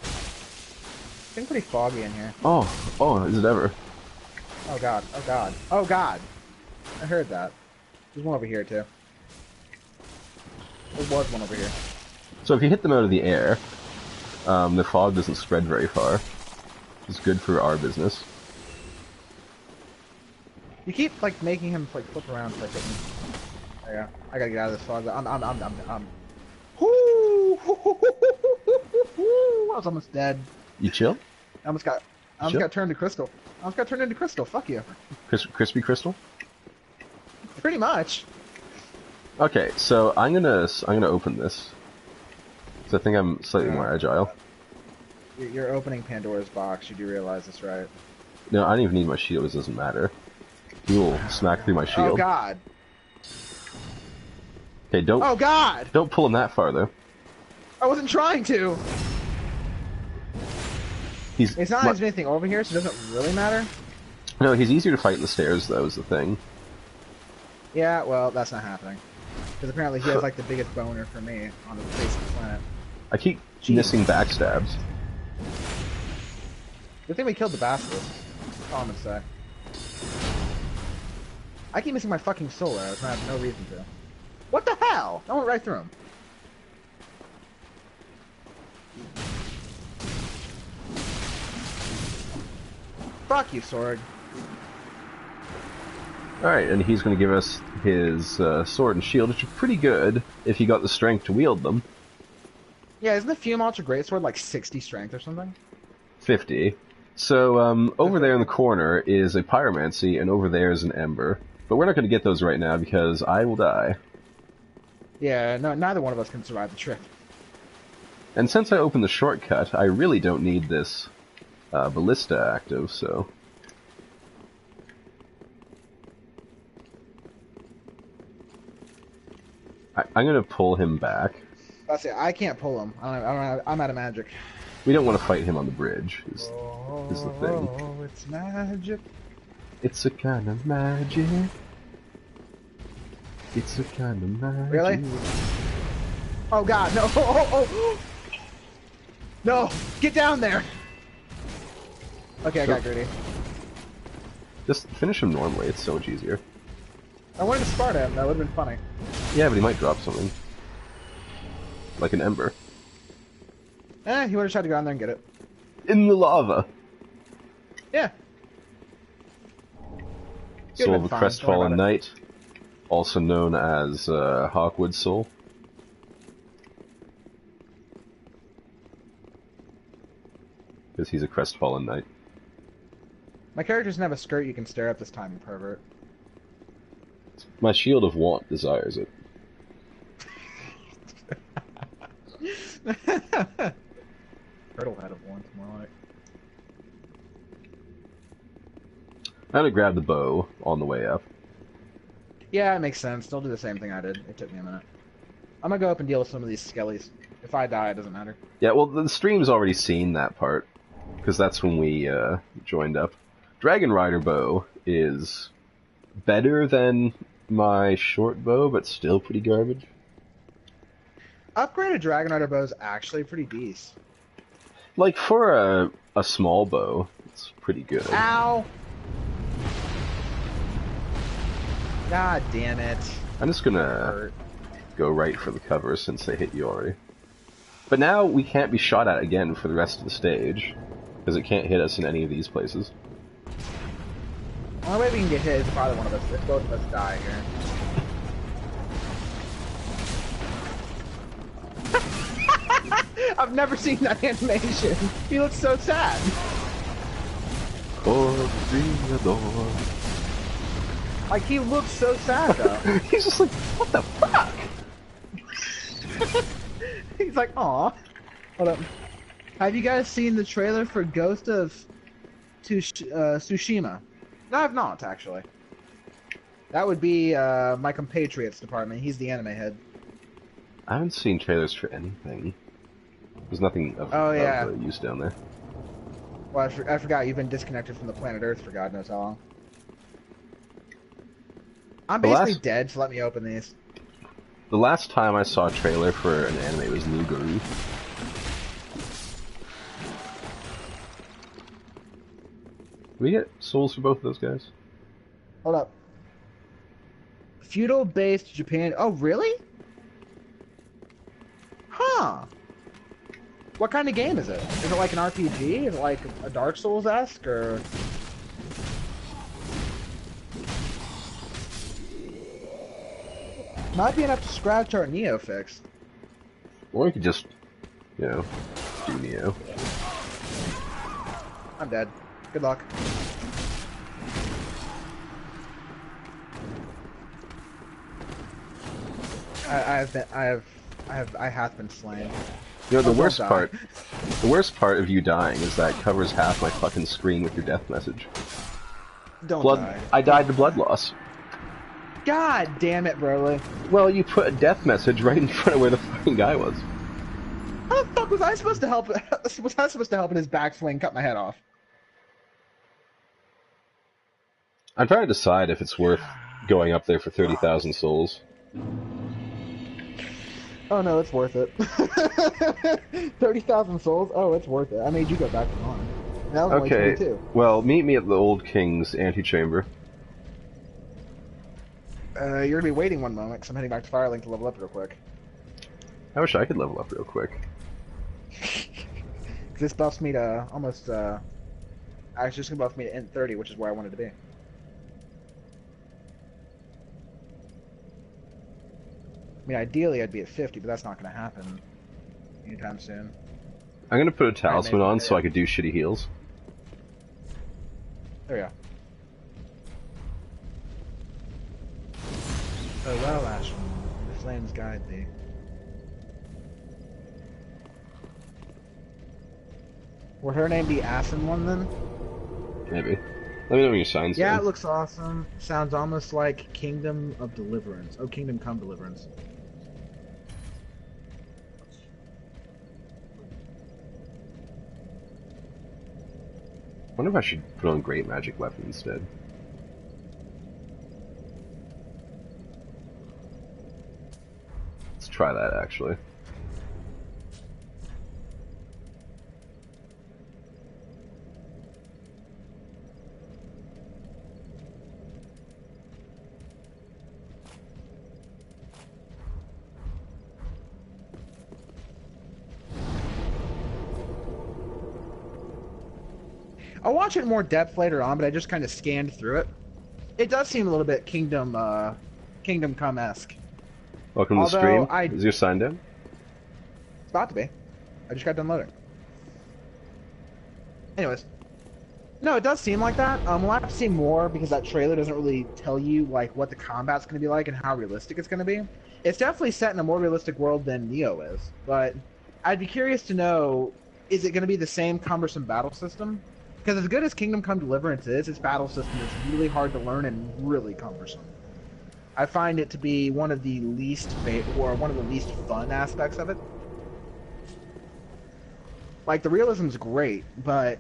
It's been pretty foggy in here. Oh, is it ever? Oh god, oh god, oh god! I heard that. There's one over here too. There was one over here. So if you hit them out of the air, the fog doesn't spread very far. It's good for our business. You keep like making him like flip around for a second. There you go. I gotta get out of this fog. I'm. Whoo! I was almost dead. You chill? I almost got turned to crystal. I almost got turned into crystal. Fuck you. Crispy crystal? Pretty much. Okay, so I'm gonna open this. So I think I'm slightly more agile. You're opening Pandora's box. You do realize this, right? No, I don't even need my shield. It doesn't matter. He will smack through my shield. Oh god. Okay, don't. Oh god. Don't pull him that far, though. I wasn't trying to. It's not as anything over here, so it doesn't really matter. No, he's easier to fight in the stairs, though, is the thing. Yeah, well, that's not happening. Because apparently he has, like, the biggest boner for me on the face of the planet. I keep missing backstabs. Good thing we killed the basilisk. That's all I'm gonna say. I keep missing my fucking soul arrows, and I have no reason to. What the hell? I went right through him. Fuck you, sword. Alright, and he's going to give us his sword and shield, which are pretty good if he got the strength to wield them. Yeah, isn't the Fume Ultra Greatsword like 60 strength or something? 50. So, over there in the corner is a Pyromancy, and over there is an Ember. But we're not going to get those right now because I will die. Yeah, no, neither one of us can survive the trip. And since I opened the shortcut, I really don't need this Ballista active, so... I'm gonna pull him back. That's it. I can't pull him. I'm out of magic. We don't want to fight him on the bridge. Is the thing. Oh, it's magic. It's a kind of magic. It's a kind of magic. Really? Oh God, no! Oh. No! Get down there! Okay, I got greedy. Just finish him normally. It's so much easier. I wanted to Sparta him. That would have been funny. Yeah, but he might drop something. Like an ember. He would have tried to go down there and get it. In the lava! Yeah. Soul of a Crestfallen Knight. Also known as Hawkwood Soul. Because he's a Crestfallen Knight. My character doesn't have a skirt you can stare at this time, you pervert. My Shield of Want desires it. Turtle head of Want, more like. I'm gonna grab the bow on the way up. Yeah, it makes sense. They'll do the same thing I did. It took me a minute. I'm gonna go up and deal with some of these skellies. If I die, it doesn't matter. Yeah, well, the stream's already seen that part. Because that's when we joined up. Dragon Rider bow is better than my short bow, but still pretty garbage. Upgraded Dragon Rider bow is actually pretty decent. Like, for a small bow, it's pretty good. Ow! God damn it. I'm just gonna go right for the cover since they hit you already. But now we can't be shot at again for the rest of the stage, because it can't hit us in any of these places. The only way we can get hit is if either one of us, if both of us die here. I've never seen that animation. He looks so sad. Like, he looks so sad, though. He's just like, what the fuck? He's like, aw. Hold up. Have you guys seen the trailer for Ghost of Tsushima? No, I have not, actually. That would be my compatriots department. He's the anime head. I haven't seen trailers for anything. There's nothing of use down there. Well, I forgot you've been disconnected from the planet Earth for God knows how long. I'm basically dead, so let me open these. The last time I saw a trailer for an anime was Nuguru. We get souls for both of those guys? Hold up. Feudal-based Japan... Oh, really? Huh. What kind of game is it? Is it like an RPG? Is it like a Dark Souls-esque, or... Might be enough to scratch our Neo fix. Or we could just, you know, do Neo. I'm dead. Good luck. I have been slain. You know, the worst part of you dying is that it covers half my fucking screen with your death message. Don't die. I died to blood loss. God damn it, Broly. Well, you put a death message right in front of where the fucking guy was. How the fuck was I supposed to help? Was I supposed to help in his backswing cut my head off? I'm trying to decide if it's worth going up there for 30,000 souls. Oh no, it's worth it. 30,000 souls? Oh, it's worth it. I made you go back to mine. That was only 22. Well, meet me at the Old King's antechamber. You're gonna be waiting one moment, because I'm heading back to Firelink to level up real quick. I wish I could level up real quick. This buffs me to almost, actually it's just gonna buff me to int 30, which is where I wanted to be. I mean, ideally I'd be at 50, but that's not gonna happen anytime soon. I'm gonna put a talisman on so I could do shitty heals. There we go. Oh well, Ashen One, the flames guide thee. Would her name be Ashen One then? Maybe. Let me know when your sign's Yeah, in. it looks awesome. Sounds almost like Kingdom of Deliverance. Oh, Kingdom Come Deliverance. wonder if I should put on Great Magic Weapon instead. Let's try that, actually. I'll watch it in more depth later on, but I just kind of scanned through it. It does seem a little bit Kingdom Come-esque. Welcome to the stream. Is your sign down? It's about to be. I just got done loading. Anyways. No, it does seem like that. We'll have to see more because that trailer doesn't really tell you like what the combat's going to be like and how realistic it's going to be. It's definitely set in a more realistic world than Neo is, but I'd be curious to know, is it going to be the same cumbersome battle system? Because as good as Kingdom Come Deliverance is, its battle system is really hard to learn and really cumbersome. I find it to be one of the least fun aspects of it. Like, the realism's great, but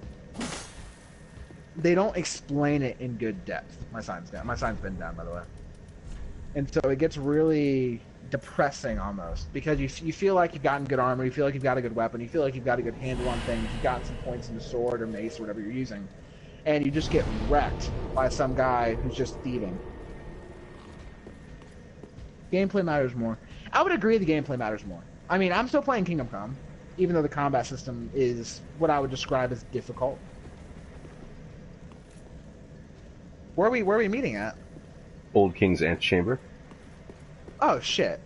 they don't explain it in good depth. My sign's down. My sign's been down, by the way. And so it gets really depressing almost, because you feel like you've gotten good armor, you feel like you've got a good weapon, you feel like you've got a good handle on things, you've gotten some points in the sword or mace or whatever you're using, and you just get wrecked by some guy who's just thieving. Gameplay matters more. I would agree the gameplay matters more. I mean, I'm still playing Kingdom Come, even though the combat system is what I would describe as difficult. Where are we meeting at? Old King's Antechamber. Oh, shit.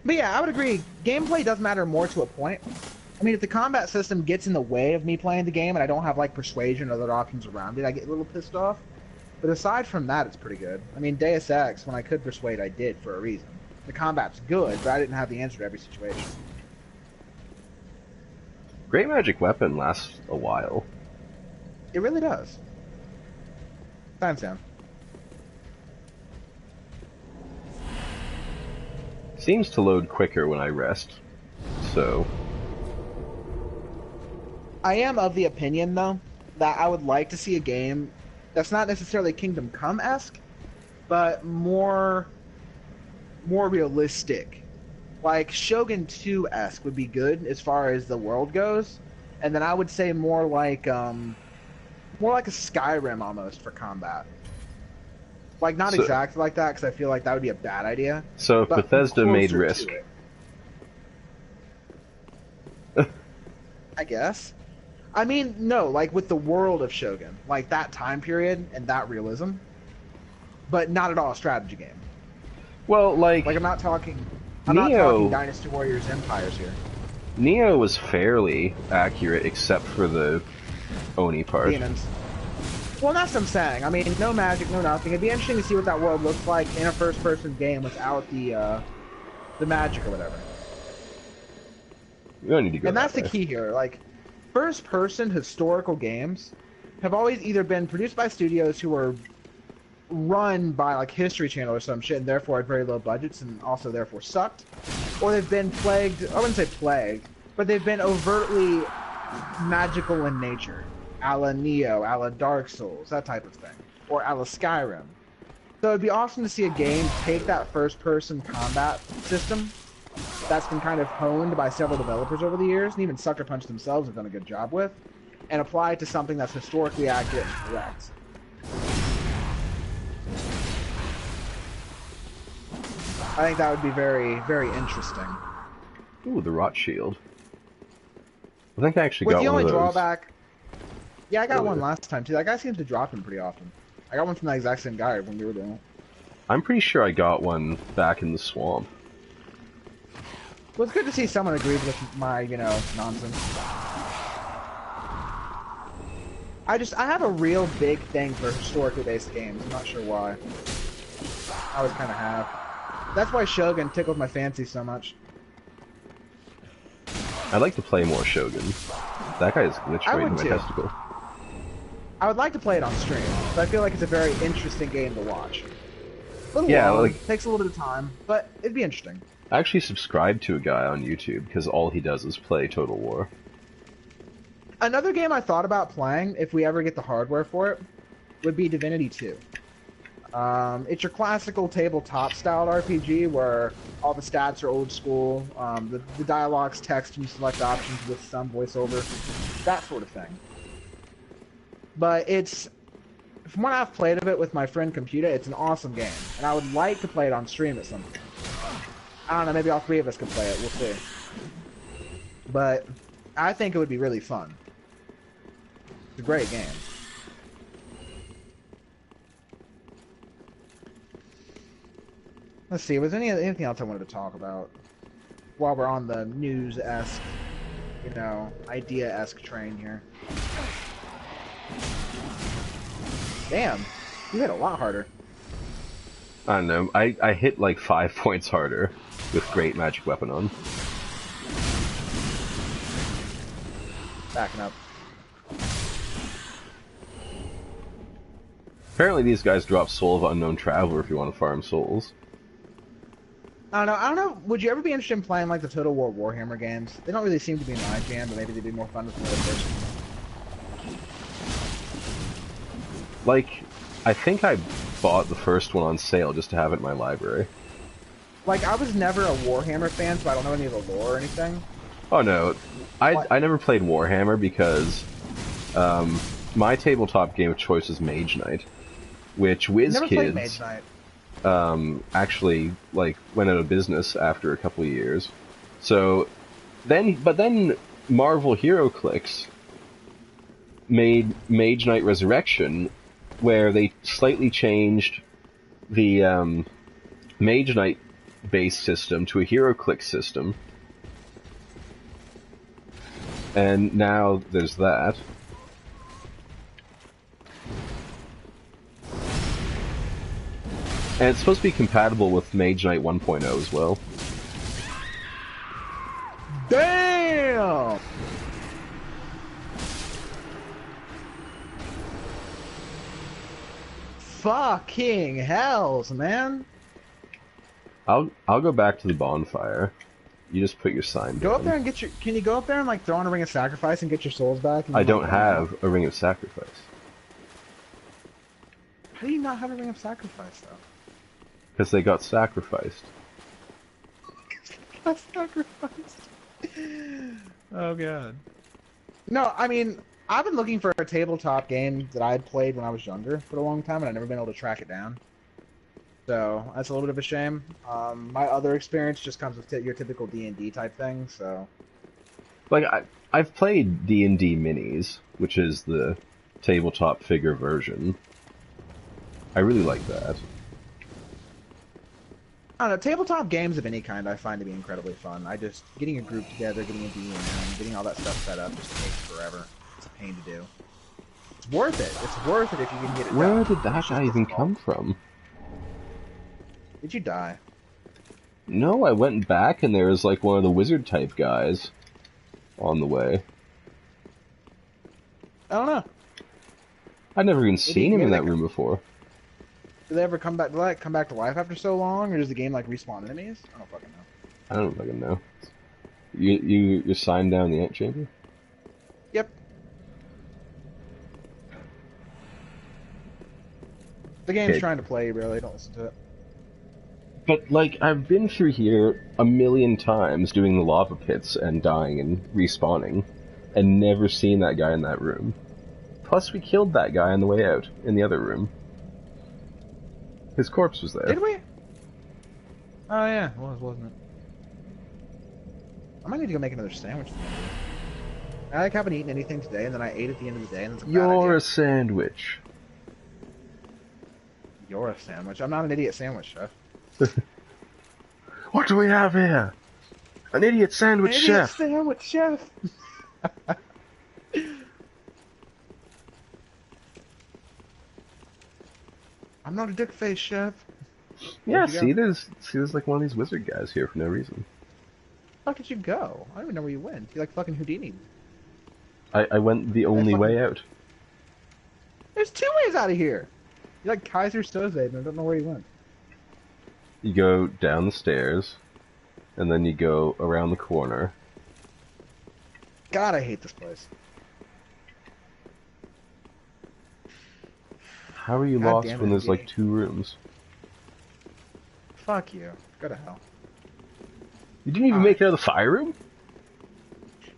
But yeah, I would agree. Gameplay does matter more to a point. I mean, if the combat system gets in the way of me playing the game and I don't have, like, persuasion or other options around it, I get a little pissed off. But aside from that, it's pretty good. I mean, Deus Ex, when I could persuade, I did for a reason. The combat's good, but I didn't have the answer to every situation. Great Magic Weapon lasts a while. It really does. Time's down. Seems to load quicker when I rest, so... I am of the opinion, though, that I would like to see a game that's not necessarily Kingdom Come-esque, but more realistic. Like, Shogun 2-esque would be good as far as the world goes, and then I would say more like a Skyrim almost for combat. Like, not exactly like that, because I feel like that would be a bad idea. So if Bethesda made Risk. I guess. I mean, no, like with the world of Shogun. Like that time period and that realism. But not at all a strategy game. Well, like I'm not talking Dynasty Warriors Empires here. Neo was fairly accurate except for the Oni part. Demons. Well, that's what I'm saying. I mean, no magic, no nothing. It'd be interesting to see what that world looks like in a first-person game without the magic or whatever. You don't need to go. And that's the key here. Like, first-person historical games have always either been produced by studios who were run by, like, History Channel or some shit, and therefore had very low budgets and also therefore sucked, or they've been plagued, I wouldn't say plagued, but they've been overtly magical in nature. A la Neo, a la Dark Souls, that type of thing. Or a la Skyrim. So it'd be awesome to see a game take that first-person combat system that's been kind of honed by several developers over the years, and even Sucker Punch themselves have done a good job with, and apply it to something that's historically accurate and correct. I think that would be very, very interesting. Ooh, the Rot Shield. I think I actually With got the one only of those. drawback... Yeah, I got one last time, too. That guy seems to drop them pretty often. I got one from that exact same guy when we were doing it. I'm pretty sure I got one back in the swamp. Well, it's good to see someone agrees with my, nonsense. I have a real big thing for historically based games. I'm not sure why. I always kind of have. That's why Shogun tickles my fancy so much. I'd like to play more Shogun. That guy is glitched right in my testicle. I would like to play it on stream, but I feel like it's a very interesting game to watch. A little long, takes a little bit of time, but it'd be interesting. I actually subscribed to a guy on YouTube because all he does is play Total War. Another game I thought about playing, if we ever get the hardware for it, would be Divinity 2. It's your classical tabletop style RPG where all the stats are old school, the dialogue's text and you select options with some voiceover, that sort of thing. But it's, from what I've played of it with my friend Computer, it's an awesome game, and I would like to play it on stream at some point. I don't know, maybe all three of us could play it, we'll see. But I think it would be really fun. It's a great game. Let's see, was there anything else I wanted to talk about while we're on the news-esque, you know, idea-esque train here? Damn, you hit a lot harder. I don't know, I hit like 5 points harder with Great Magic Weapon on. Backing up. Apparently these guys drop Soul of Unknown Traveler if you want to farm souls. I don't know, would you ever be interested in playing like the Total War Warhammer games? They don't really seem to be my jam, but maybe they'd be more fun with another person. Like, I think I bought the first one on sale just to have it in my library. Like, I was never a Warhammer fan, so I don't know any of the lore or anything. Oh no, I never played Warhammer because my tabletop game of choice is Mage Knight, which WizKids actually like went out of business after a couple of years. So then Marvel HeroClix made Mage Knight Resurrection, where they slightly changed the Mage Knight base system to a HeroClix system. And now there's that. And it's supposed to be compatible with Mage Knight 1.0 as well. Damn! Fucking hells, man! I'll go back to the bonfire. You just put your sign Go down. up there and get your... Can you go up there and like throw on a ring of sacrifice and get your souls back? I don't have a ring of sacrifice. How do you not have a ring of sacrifice though? Because they got sacrificed. Got sacrificed. Oh god. No, I mean, I've been looking for a tabletop game that I had played when I was younger for a long time, and I've never been able to track it down. So that's a little bit of a shame. My other experience just comes with your typical D&D type thing. So, like I've played D&D Minis, which is the tabletop figure version. I really like that. I don't know, tabletop games of any kind I find to be incredibly fun. Getting a group together, getting a DM, getting all that stuff set up just takes forever. It's a pain to do. It's worth it. It's worth it if you can get it done. Where did that guy even come from? Did you die? No, I went back and there was like one of the wizard type guys on the way. I don't know. I'd never even seen him in that room before. Do they ever come back? Do they come back to life after so long, or does the game like respawn enemies? I don't fucking know. I don't fucking know. You're signed down the antechamber? Yep. The game's trying to play you, really. Don't listen to it. But, like, I've been through here a million times doing the lava pits and dying and respawning, and never seen that guy in that room. Plus, we killed that guy on the way out, in the other room. His corpse was there. Did we? Oh, yeah. It was, wasn't it? I might need to go make another sandwich. I like haven't eaten anything today, and then I ate at the end of the day, and it's a bad You're idea. a sandwich. You're a sandwich. I'm not an idiot sandwich chef. What do we have here? An idiot sandwich chef. Sandwich chef. I'm not a dick face chef. Yeah, see, there's like one of these wizard guys here for no reason. How did you go? I don't even know where you went. You like fucking Houdini. I went the only way out. There's two ways out of here. You like Kaiser Soze, and I don't know where you went. You go down the stairs, and then you go around the corner. God, I hate this place. How are you God lost damn when it, there's like Dee. 2 rooms? Fuck you. Go to hell. You didn't even make it out of the fire room?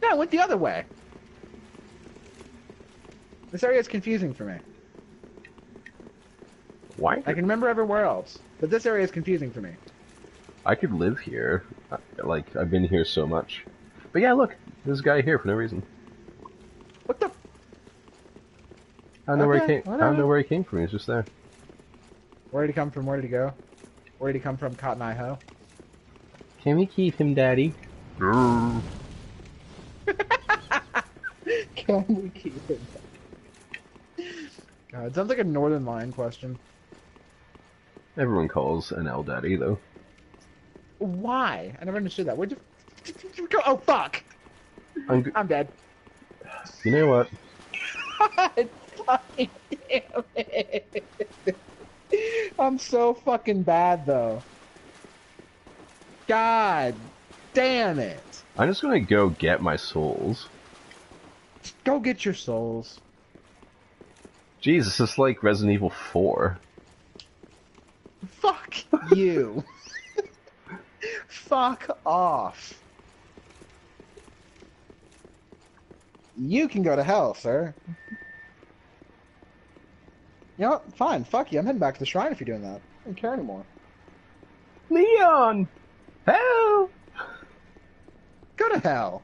No, I went the other way. This area is confusing for me. Why? I can remember everywhere else, but this area is confusing for me. I could live here. Like, I've been here so much. But yeah, look, there's a guy here for no reason. What the? I don't know where he came. Whatever. I don't know where he came from. He's just there. Where did he come from? Where did he go? Where did he come from, Cotton Eye Ho? Can we keep him, Daddy? Can we keep him? God, it sounds like a Northern Line question. Everyone calls an L Daddy, though. Why? I never understood that. Where'd you go? Oh, fuck! I'm dead. You know what? God fucking damn it. I'm so fucking bad, though. God damn it. I'm just gonna go get my souls. Go get your souls. Jesus, this is like Resident Evil 4. Fuck you. Fuck off. You can go to hell, sir. You know what? Fine. Fuck you. I'm heading back to the shrine if you're doing that. I don't care anymore. Leon! Help! Go to hell.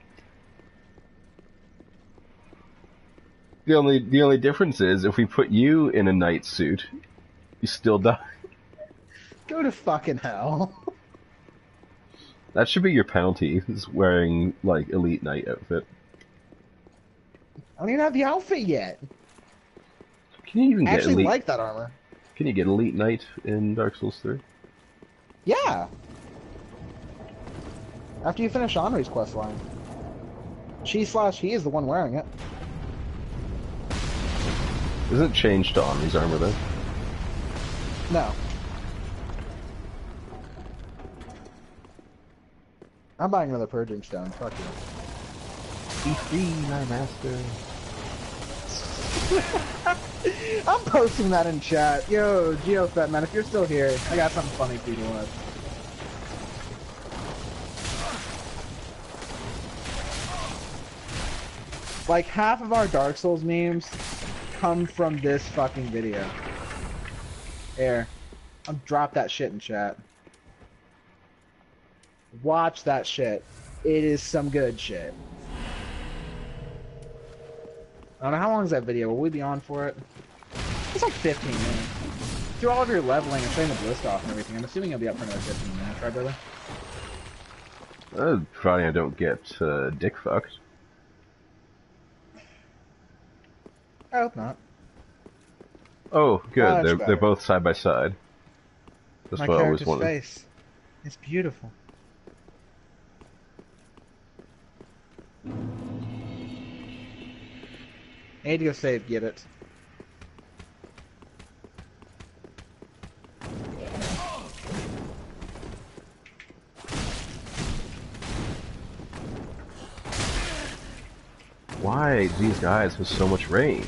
The only difference is if we put you in a knight suit, you still die. Go to fucking hell. That should be your penalty, is wearing, like, elite knight outfit. I don't even have the outfit yet. Can you even I get actually elite? like that armor. Can you get elite knight in Dark Souls 3? Yeah. After you finish Henri's questline. She/he is the one wearing it. Isn't it changed to Omni's armor though? No. I'm buying another purging stone. Fuck you. Be free, my master. I'm posting that in chat. Yo, GeoFat man, if you're still here, I got something funny for you to watch. Like half of our Dark Souls memes come from this fucking video. Here, I'll drop that shit in chat. Watch that shit. It is some good shit. I don't know how long is that video. Will we be on for it? It's like 15 minutes. Through all of your leveling and showing the bliss off and everything, I'm assuming you'll be up for another 15 minutes, right, brother? Providing I don't get dick fucked. I hope not. Oh, good. Much They're better. both side by side. That's My what I always character's wanted. face. It's beautiful. I need to go save, get it. Why these guys have so much range?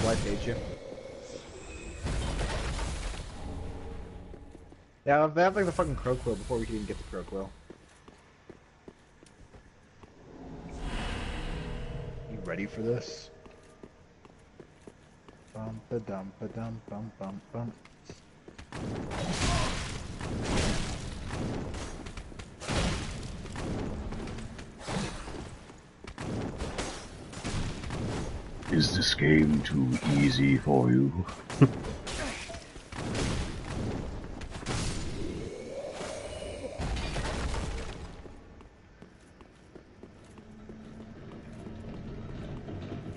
Life hates you. Yeah, they have like the fucking crow quill before we can even get the crow quill. You ready for this? Bum ba dum ba dum bum bum bum. Is this game too easy for you?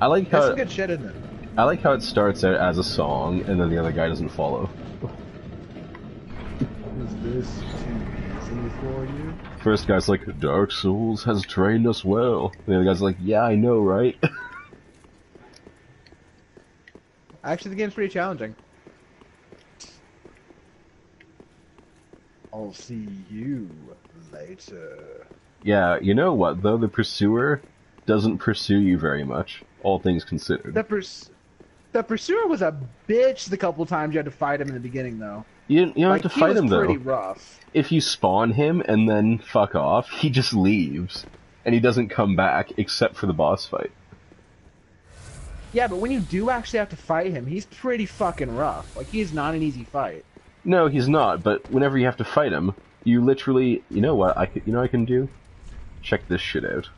I like There's how some good shit in it. I like how it starts out as a song and then the other guy doesn't follow. Is this too easy for you? First guy's like, Dark Souls has trained us well. And the other guy's like, yeah, I know, right? Actually, the game's pretty challenging. I'll see you later. Yeah, you know what though? The Pursuer doesn't pursue you very much, all things considered. The pursuer was a bitch the couple times you had to fight him in the beginning, though. You don't have to fight him, though. He was pretty rough. If you spawn him and then fuck off, he just leaves. And he doesn't come back, except for the boss fight. Yeah, but when you do actually have to fight him, he's pretty fucking rough. Like, he's not an easy fight. No, he's not, but whenever you have to fight him, you literally... You know what I can do? Check this shit out.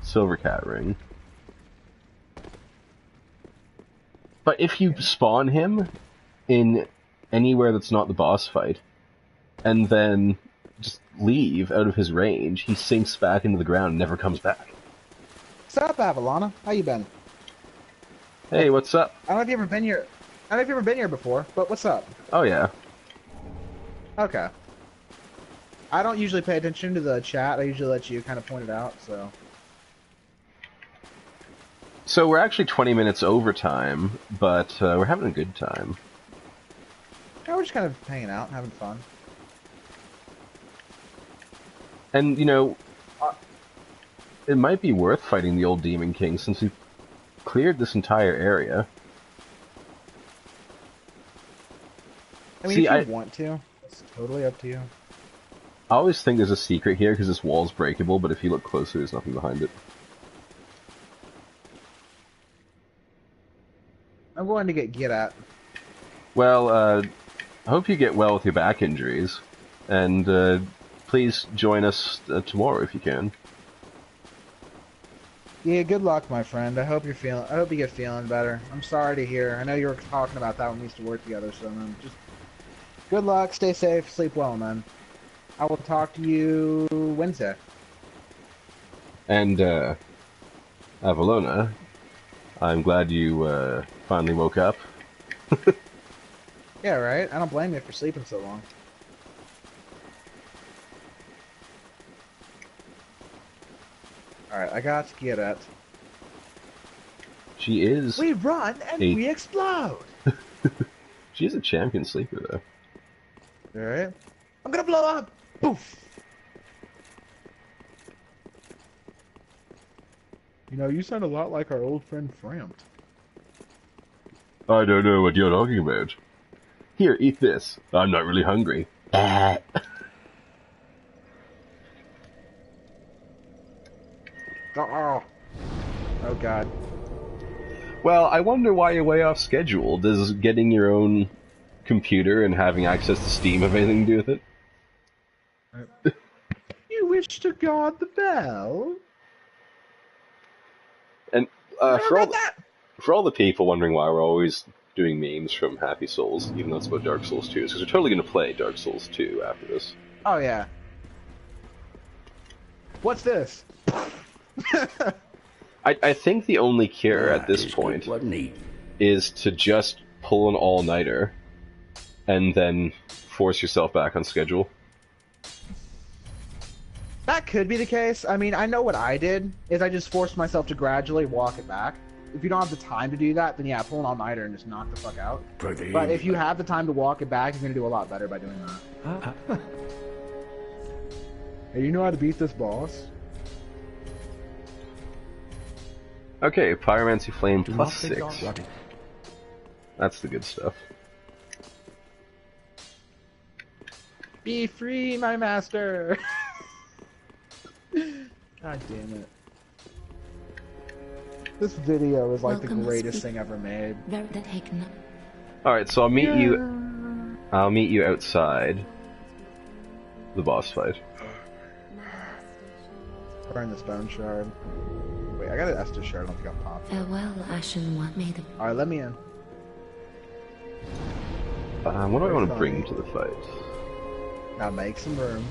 Silver Cat Ring. But if you spawn him in anywhere that's not the boss fight, and then just leave out of his range, he sinks back into the ground and never comes back. What's up, Avalana? How you been? Hey, what's up? I don't know if you've ever been here. I don't know if you've ever been here before, but what's up? Oh, yeah. Okay. I don't usually pay attention to the chat. I usually let you kind of point it out, so... So we're actually 20 minutes over time, but we're having a good time. Yeah, we're just kind of hanging out, having fun. And, you know, it might be worth fighting the old Demon King since we've cleared this entire area. I mean, if you want to, it's totally up to you. I always think there's a secret here because this wall's breakable, but if you look closer, there's nothing behind it. I'm going to get at. Well, I hope you get well with your back injuries, and please join us tomorrow if you can. Yeah, good luck, my friend. I hope you get feeling better. I'm sorry to hear. I know you were talking about that when we used to work together, so man, just good luck, stay safe, sleep well, man. I will talk to you Wednesday. And Avalona, I'm glad you finally woke up. Yeah, right? I don't blame you for sleeping so long. Alright, I got to get it. She is... We run and we explode! She is a champion sleeper, though. Alright. I'm gonna blow up! Poof! You know, you sound a lot like our old friend Frampt. I don't know what you're talking about. Here, eat this. I'm not really hungry. Oh god. Well, I wonder why you're way off schedule. Does getting your own computer and having access to Steam have anything to do with it? You wish to guard the bell? And for all the people wondering why we're always doing memes from Happy Souls, even though it's about Dark Souls 2, because we're totally going to play Dark Souls 2 after this. Oh yeah. What's this? I think the only cure at this point is to just pull an all-nighter and then force yourself back on schedule. That could be the case. I mean, I know what I did, is I just forced myself to gradually walk it back. If you don't have the time to do that, then yeah, pull an all-nighter and just knock the fuck out. But if you have the time to walk it back, you're going to do a lot better by doing that. Hey, you know how to beat this boss? Okay, Pyromancy Flame plus 6. That's the good stuff. Be free, my master! God damn it. This video is like the greatest thing ever made. Alright, so I'll meet you outside the boss fight. Burn the stone shard. Wait, I got an Estus shard, I don't think I'll pop. Farewell, Ashen One. Alright, let me in. What do I want to bring to the fight? Now make some room.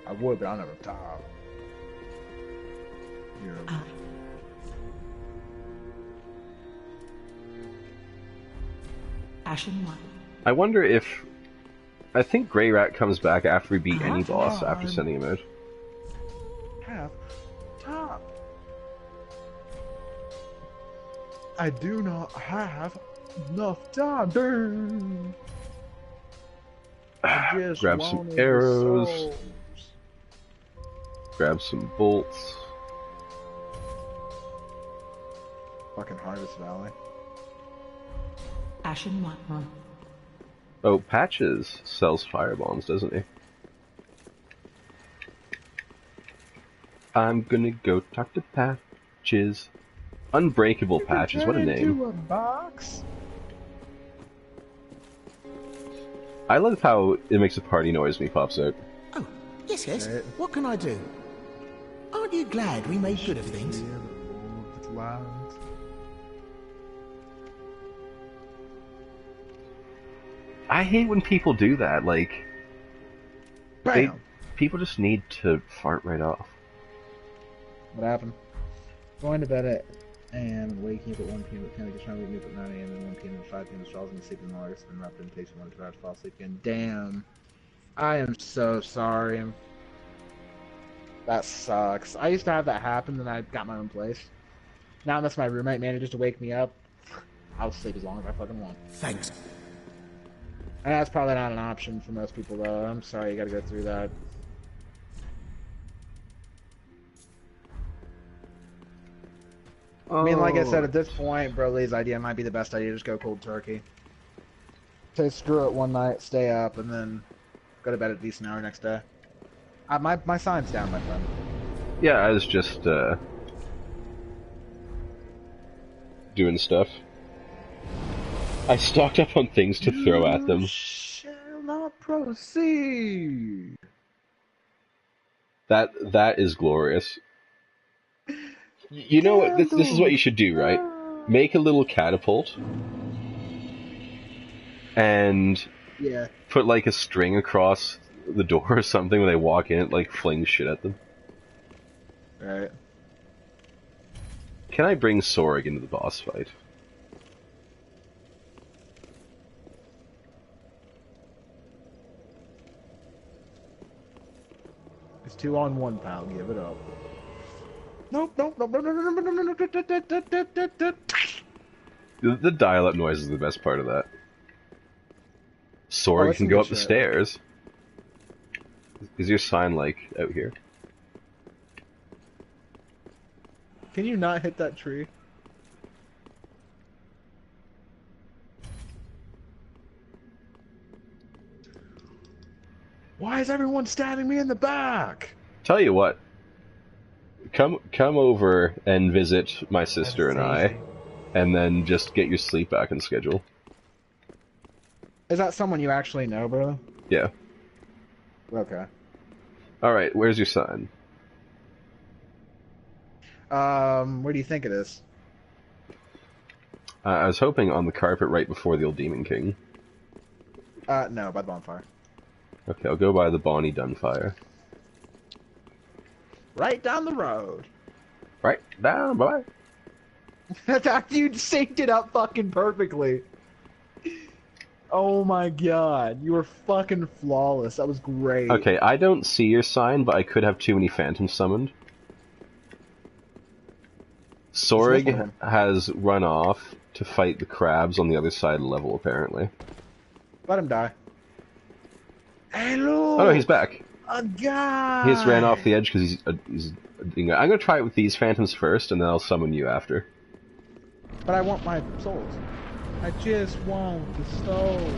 I would, but I don't have a top. Ashen One. I wonder if... I think Grey Rat comes back after we beat any boss after sending him out. Have top. I do not have enough time. grab some arrows. Grab some bolts. Fucking Harvest Valley. Ashen One. Oh, Patches sells fire bombs, doesn't he? I'm gonna go talk to Patches. Unbreakable Patches, what a name. Into a box. I love how it makes a party noise when he pops out. Oh, yes. What can I do? Aren't you glad we made good of things? I hate when people do that, like... People just need to fart right off. What happened? Going to bed at and waking up at 1 p.m. at 10, just trying to wake me up at 9 a.m. and 1 p.m. and 5 p.m. falls and sleep in August, and wrapped in takes 1 to fall asleep again. Damn. I am so sorry. That sucks. I used to have that happen, then I got my own place. Now unless my roommate manages to wake me up, I'll sleep as long as I fucking want. Thanks. And that's probably not an option for most people, though. I'm sorry you gotta go through that. I mean, like I said, at this point, Broly's idea might be the best idea. Just go cold turkey. Say screw it one night, stay up, and then go to bed at a decent hour next day. My sign's down, my friend. Yeah, I was just, doing stuff. I stocked up on things to throw at them. Shall not proceed. That is glorious. You know what? This is what you should do, right? Make a little catapult, and put like a string across the door or something when they walk in. It like flings shit at them. Right. Can I bring Sorg into the boss fight? It's 2-on-1, pal. Give it up. Nope. The dial-up noise is the best part of that. Sorg can go up the stairs. Is your sign, like, out here? Can you not hit that tree? Why is everyone stabbing me in the back? Tell you what. Come over and visit my sister and I, and then just get your sleep back on schedule. Is that someone you actually know, bro? Yeah. Okay. Alright, where's your sign? Where do you think it is? I was hoping on the carpet right before the old Demon King. No, by the bonfire. Okay, I'll go by the Bonnie Dunfire. Right down the road. Right down, bye. That's after you synced it up fucking perfectly. Oh my god, you were fucking flawless. That was great. Okay, I don't see your sign, but I could have too many phantoms summoned. Sorg has run off to fight the crabs on the other side of the level, apparently. Let him die. Hey, look! Oh no, he's back. A guy! He just ran off the edge because he's I'm gonna try it with these phantoms first, and then I'll summon you after. But I want my souls. I just want the souls.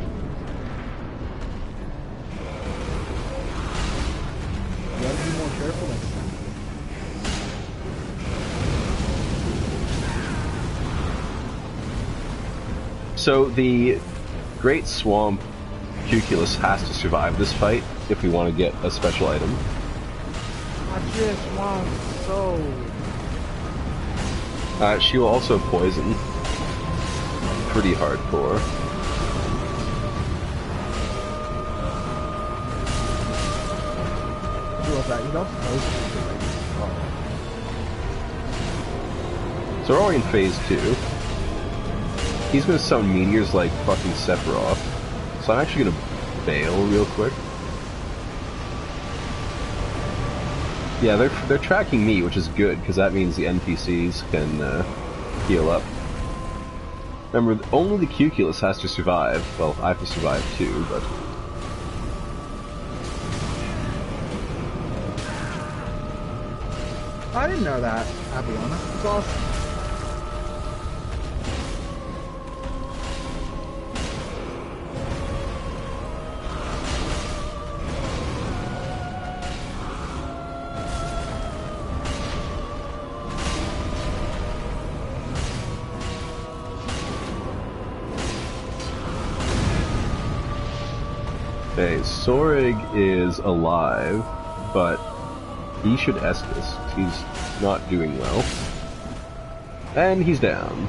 You gotta be more careful next time. So the Great Swamp Cuculus has to survive this fight if we want to get a special item. I just want souls. She will also poison. Pretty hardcore. I love that. You don't poison. So we're already in phase 2. He's gonna summon meteors like fucking Sephiroth. So I'm actually gonna bail real quick. Yeah, they're tracking me, which is good, because that means the NPCs can heal up. Remember, only the Cuculus has to survive. Well, I have to survive too, but... I didn't know that, Abiona. It's awesome. Okay, Sorig is alive, but he should Estus. He's not doing well. And he's down.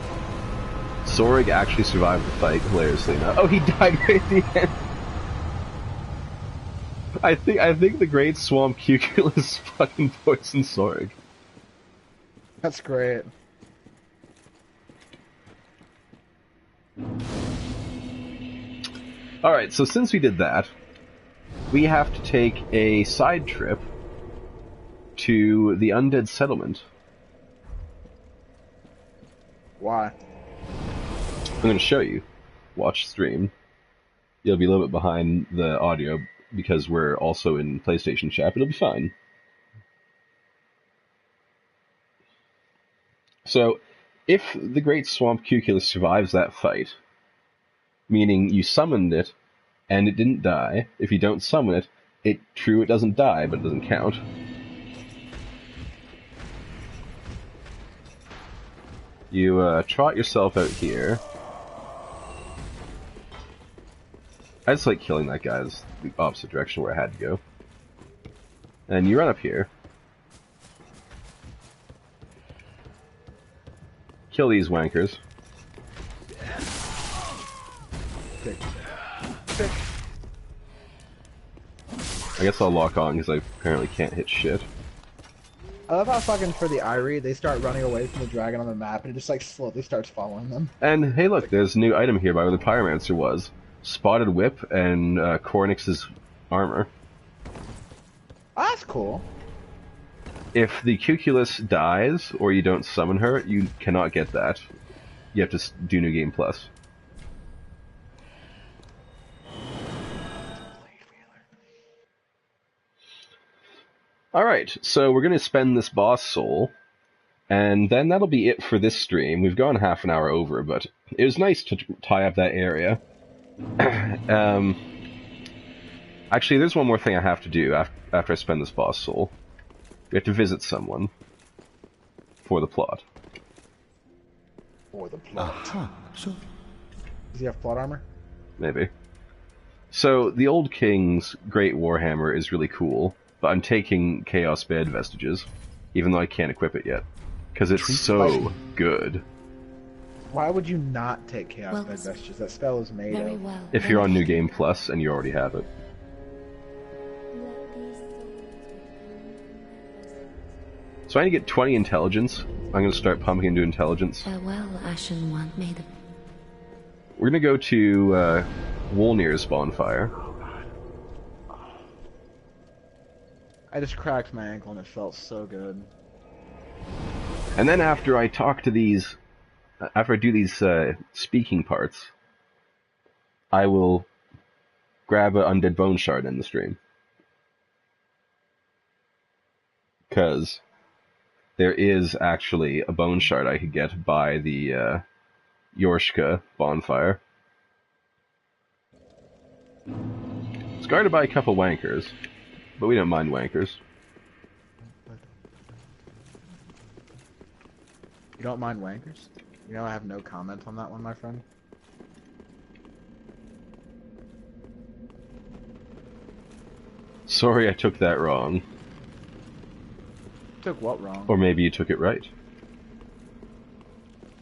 Sorig actually survived the fight, hilariously enough. Oh, he died right at the end! I think the Great Swamp Cuculus fucking poisoned Sorig. That's great. Alright, so since we did that, we have to take a side trip to the Undead settlement. Why? I'm going to show you. Watch stream. You'll be a little bit behind the audio because we're also in PlayStation chat, but it'll be fine. So, if the Great Swamp Cuculus survives that fight, meaning you summoned it and it didn't die, if you don't summon it, it doesn't die, but it doesn't count. You trot yourself out here. I just like killing that guy. It's the opposite direction where I had to go. And you run up here. Kill these wankers. I guess I'll lock on because I apparently can't hit shit. I love how fucking for the Irie, they start running away from the dragon on the map and it just like slowly starts following them. And hey look, there's a new item here by where the Pyromancer was. Spotted Whip and Cornix's armor. Oh, that's cool. If the Cuculus dies, or you don't summon her, you cannot get that. You have to do New Game Plus. Alright, so we're going to spend this boss soul, and then that'll be it for this stream. We've gone half an hour over, but it was nice to tie up that area. Actually, there's one more thing I have to do after I spend this boss soul. We have to visit someone for the plot. For the plot. So, Does he have plot armor? Maybe. So, the Old King's Great Warhammer is really cool, but I'm taking Chaos Bed Vestiges, even though I can't equip it yet. Because it's so good. Why would you not take Chaos Bed Vestiges? That spell is made of. Well. If you're on New Game Plus and you already have it. So I need to get 20 intelligence. I'm going to start pumping into intelligence. Farewell, Ashen One. May the... We're going to go to Wolnir's bonfire. I just cracked my ankle and it felt so good. And then after I talk to these... After I do these speaking parts, I will grab an Undead Bone Shard in the stream. Because there is actually a Bone Shard I could get by the Yorshka bonfire. It's guarded by a couple wankers, but we don't mind wankers. You don't mind wankers? You know I have no comment on that one, my friend. Sorry I took that wrong. Took what wrong? Or maybe you took it right.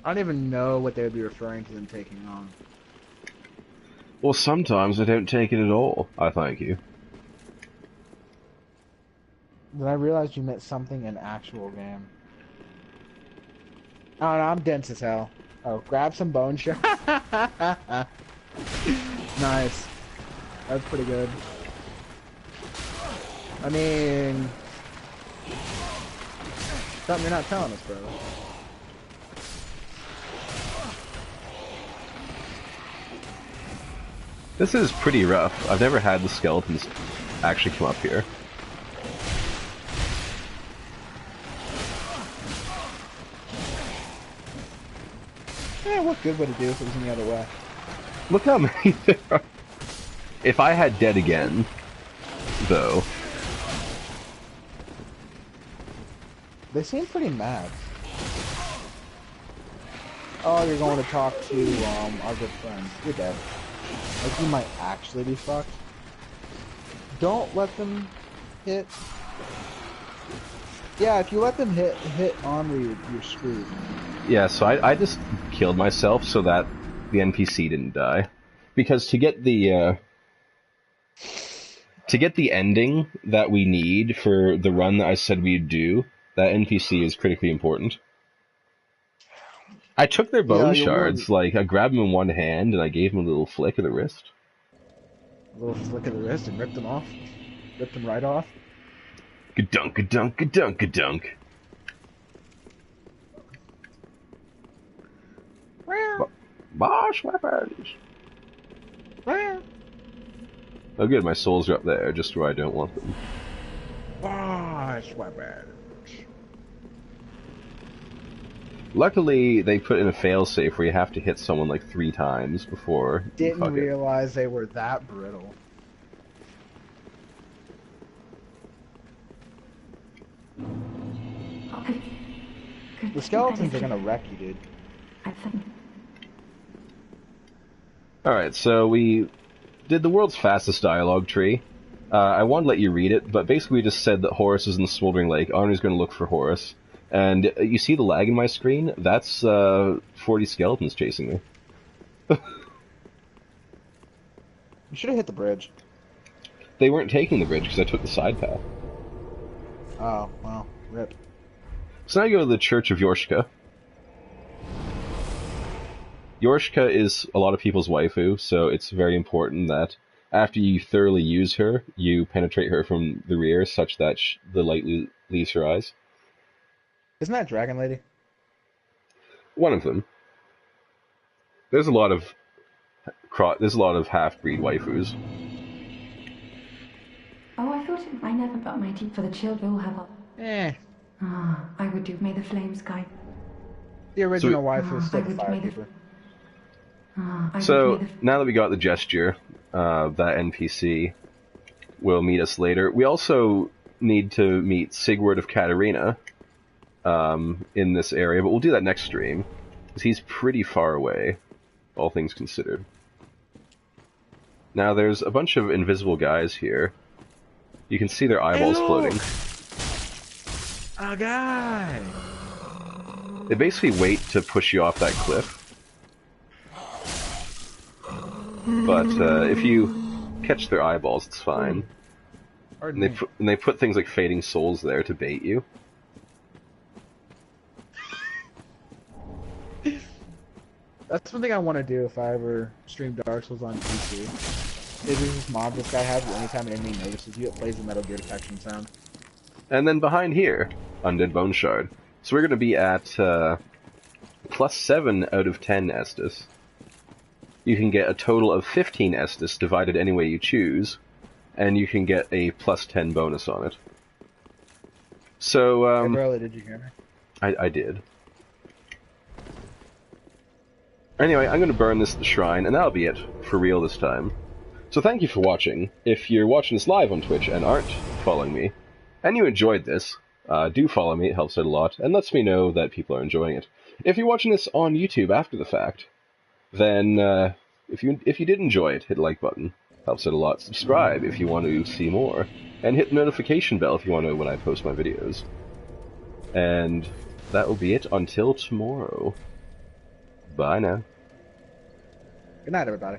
I don't even know what they would be referring to them taking on. Well, sometimes I don't take it at all. I thank you. Then I realized you meant something in actual game. Oh no, I'm dense as hell. Oh, grab some bone shard. Nice. That's pretty good. I mean... something you're not telling us, brother. This is pretty rough. I've never had the skeletons actually come up here. Eh, what good would it do if it was in the other way? Look how many there are. If I had Dead again, though... They seem pretty mad. Oh, you're going to talk to our good friend. You're dead. Like, you might actually be fucked. Don't let them hit. Yeah, if you let them hit Henri, you're screwed. Yeah, so I just killed myself so that the NPC didn't die. Because to get the ending that we need for the run that I said we'd do, that NPC is critically important. I took their bone shards, like, I grabbed them in one hand and I gave them a little flick of the wrist. A little flick of the wrist and ripped them off? Ripped them right off? Gadunk, gadunk, gadunk, gadunk. Bosh weapons! Oh good, my souls are up there, just where I don't want them. Bosh weapons! Luckily, they put in a failsafe where you have to hit someone like 3 times before. Didn't realize they were that brittle. Okay. The skeletons are gonna wreck you, dude. I think. Alright, so we did the world's fastest dialogue tree. I wanted to let you read it, but basically we just said that Horus is in the Smoldering Lake. Arnie's going to look for Horus. And you see the lag in my screen? That's 40 skeletons chasing me. You should have hit the bridge. They weren't taking the bridge because I took the side path. Oh, well, rip. So now you go to the Church of Yorshka. Yorshka is a lot of people's waifu, so it's very important that after you thoroughly use her, you penetrate her from the rear such that the light leaves her eyes. Isn't that Dragon Lady? One of them. There's a lot of half-breed waifus. Oh, I thought I never got my teeth for the children will have a... Eh. Ah, I would do. May the flames guide. The original wife was still the firekeeper. So, now that we got the gesture, that NPC will meet us later. We also need to meet Sigurd of Katarina in this area, but we'll do that next stream, because he's pretty far away, all things considered. Now, there's a bunch of invisible guys here. You can see their eyeballs floating. A guy! They basically wait to push you off that cliff. But if you catch their eyeballs, it's fine. And they put things like fading souls there to bait you. That's one thing I want to do if I ever stream Dark Souls on PC. Is this mod this guy has, anytime an enemy notices you, it plays the Metal Gear detection sound. And then behind here, Undead Bone Shard. So we're going to be at plus 7 out of 10 Estus. You can get a total of 15 Estus divided any way you choose, and you can get a plus 10 bonus on it. So, Barely did you hear me? I did. Anyway, I'm going to burn this at the shrine, and that'll be it for real this time. So thank you for watching. If you're watching this live on Twitch and aren't following me, and you enjoyed this, do follow me, it helps out a lot, and lets me know that people are enjoying it. If you're watching this on YouTube after the fact, then if you did enjoy it, hit the like button, helps out a lot. Subscribe if you want to see more, and hit the notification bell if you want to know when I post my videos. And that will be it until tomorrow. Bye now. Good night, everybody.